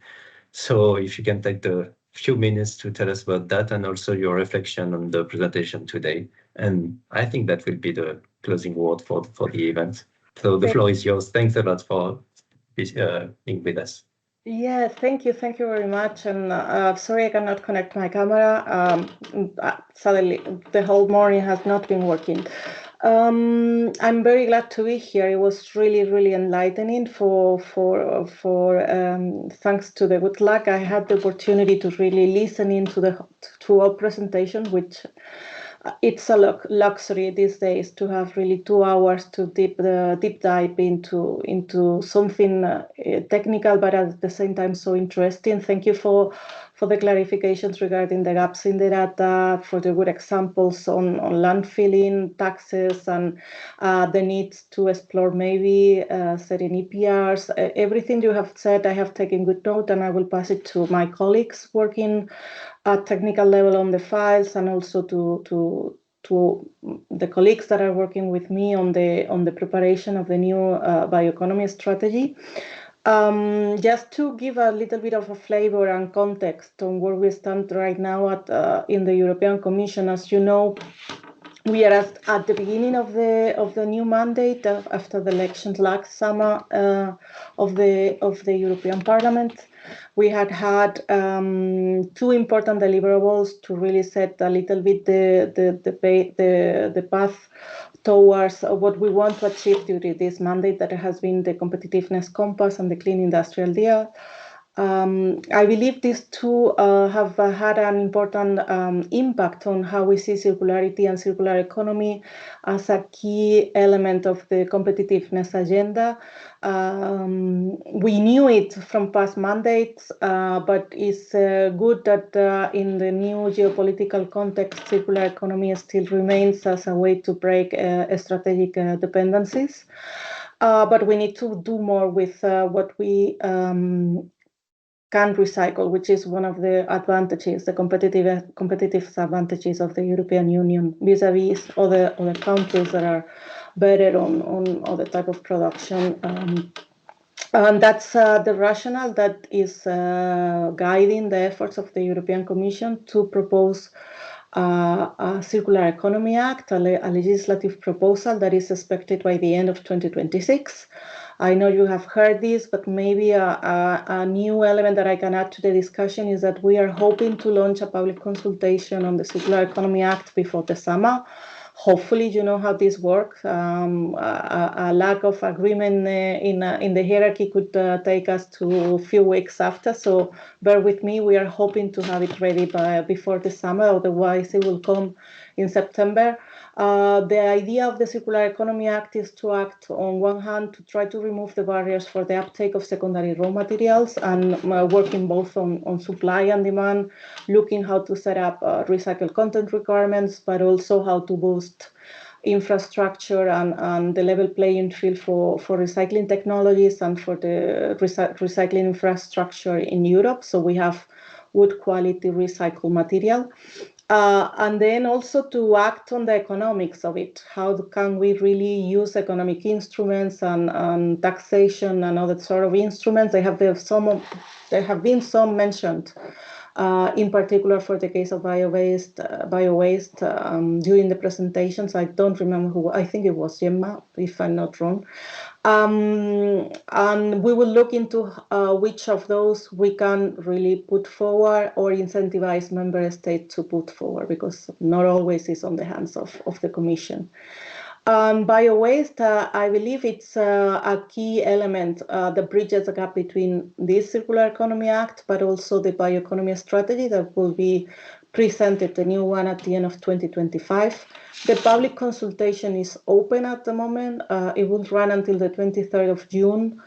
So if you can take the few minutes to tell us about that and also your reflection on the presentation today. And I think that will be the closing word for the event. So the floor is yours. Thanks a lot for being with us. Yeah, thank you very much. And sorry I cannot connect my camera. Suddenly, the whole morning has not been working. I'm very glad to be here. It was really enlightening. Thanks to the good luck, I had the opportunity to really listen to our presentation, which it's a luxury these days to have really 2 hours to deep dive into something technical, but at the same time so interesting. Thank you for the clarifications regarding the gaps in the data, for the good examples on landfilling, taxes, and the need to explore maybe setting EPRs. Everything you have said, I have taken good note, and I will pass it to my colleagues working at technical level on the files, and also to the colleagues that are working with me on the preparation of the new bioeconomy strategy. Just to give a little bit of a flavor and context on where we stand right now in the European Commission. As you know, we are at the beginning of the new mandate after the elections last summer of the European Parliament. We had 2 important deliverables to really set a little bit the path towards what we want to achieve during this mandate, that has been the Competitiveness Compass and the Clean Industrial Deal. I believe these 2 have had an important impact on how we see circularity and circular economy as a key element of the competitiveness agenda. We knew it from past mandates, but it's good that in the new geopolitical context, circular economy still remains as a way to break strategic dependencies. But we need to do more with what we can recycle, which is one of the advantages, the competitive advantages of the European Union vis-a-vis other countries that are better on other type of production And that's the rationale that is guiding the efforts of the European Commission to propose a Circular Economy Act, a legislative proposal that is expected by the end of 2026. I know you have heard this, but maybe a new element that I can add to the discussion is that we are hoping to launch a public consultation on the Circular Economy Act before the summer. Hopefully, you know how this works. A lack of agreement in the hierarchy could take us to a few weeks after. So bear with me. We are hoping to have it ready before the summer. Otherwise, it will come in September. The idea of the Circular Economy Act is to act, on one hand, to try to remove the barriers for the uptake of secondary raw materials and working both on supply and demand, looking how to set up recycled content requirements, but also how to boost infrastructure and the level playing field for recycling technologies and for the recycling infrastructure in Europe. So we have wood quality recycled material. And then also to act on the economics of it. How can we really use economic instruments and taxation and other sort of instruments? There have been some mentioned, in particular for the case of bio-waste during the presentations. I don't remember who, I think it was Gemma, if I'm not wrong. And we will look into which of those we can really put forward or incentivize member states to put forward, because not always is on the hands of the Commission. Bio-waste, I believe it's a key element that bridges the gap between this Circular Economy Act, but also the bioeconomy strategy that will be presented, the new one, at the end of 2025. The public consultation is open at the moment. It will run until the 23rd of June.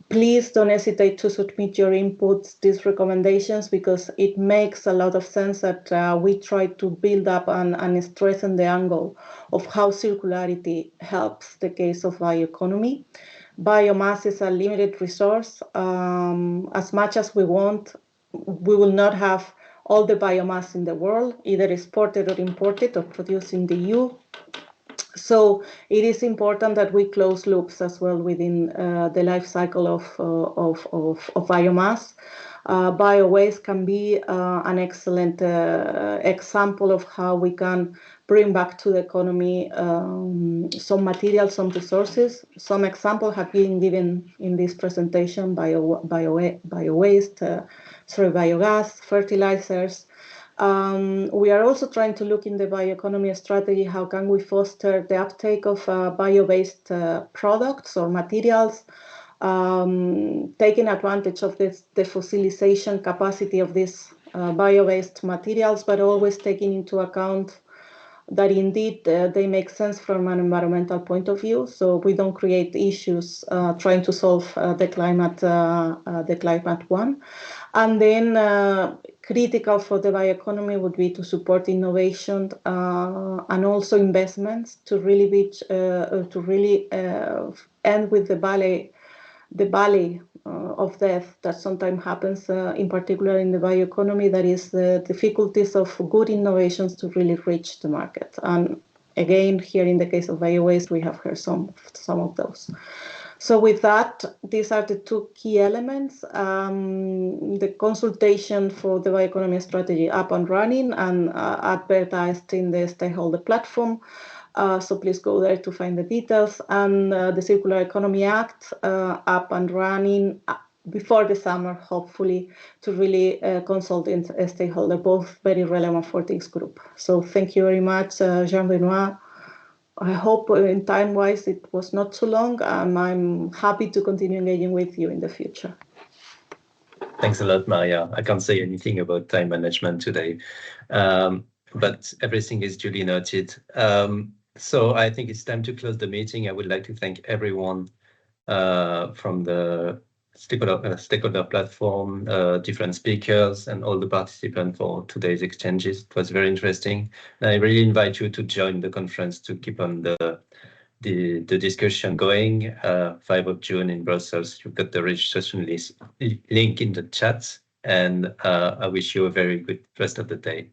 Please don't hesitate to submit your inputs, these recommendations, because it makes a lot of sense that we try to build up and strengthen the angle of how circularity helps the case of bioeconomy. Biomass is a limited resource. As much as we want, we will not have all the biomass in the world, either exported or imported or produced in the EU. So it is important that we close loops as well within the life cycle of biomass. Bio-waste can be an excellent example of how we can bring back to the economy some materials, some resources. Some examples have been given in this presentation: bio-waste, biogas, fertilizers. We are also trying to look in the bioeconomy strategy, how can we foster the uptake of bio-based products or materials, taking advantage of the fossilization capacity of these bio-based materials, but always taking into account that indeed they make sense from an environmental point of view, so we don't create issues trying to solve the climate one. And then critical for the bioeconomy would be to support innovation and also investments to really end with the valley of death that sometimes happens, in particular in the bioeconomy, that is the difficulties of good innovations to really reach the market. And again, here in the case of bio-waste, we have heard some of those. So with that, these are the two key elements. The consultation for the bioeconomy strategy up and running and advertised in the stakeholder platform. So please go there to find the details. And the Circular Economy Act up and running before the summer, hopefully, to really consult in a stakeholder, both very relevant for this group. So thank you very much, Jean-Benoit. I hope in time-wise it was not too long, and I'm happy to continue engaging with you in the future. Thanks a lot, Maria. I can't say anything about time management today, but everything is duly noted. So I think it's time to close the meeting. I would like to thank everyone from the stakeholder platform, different speakers, and all the participants for today's exchanges. It was very interesting. And I really invite you to join the conference to keep on the discussion going. 5 of June in Brussels. You've got the registration link in the chat, and I wish you a very good rest of the day.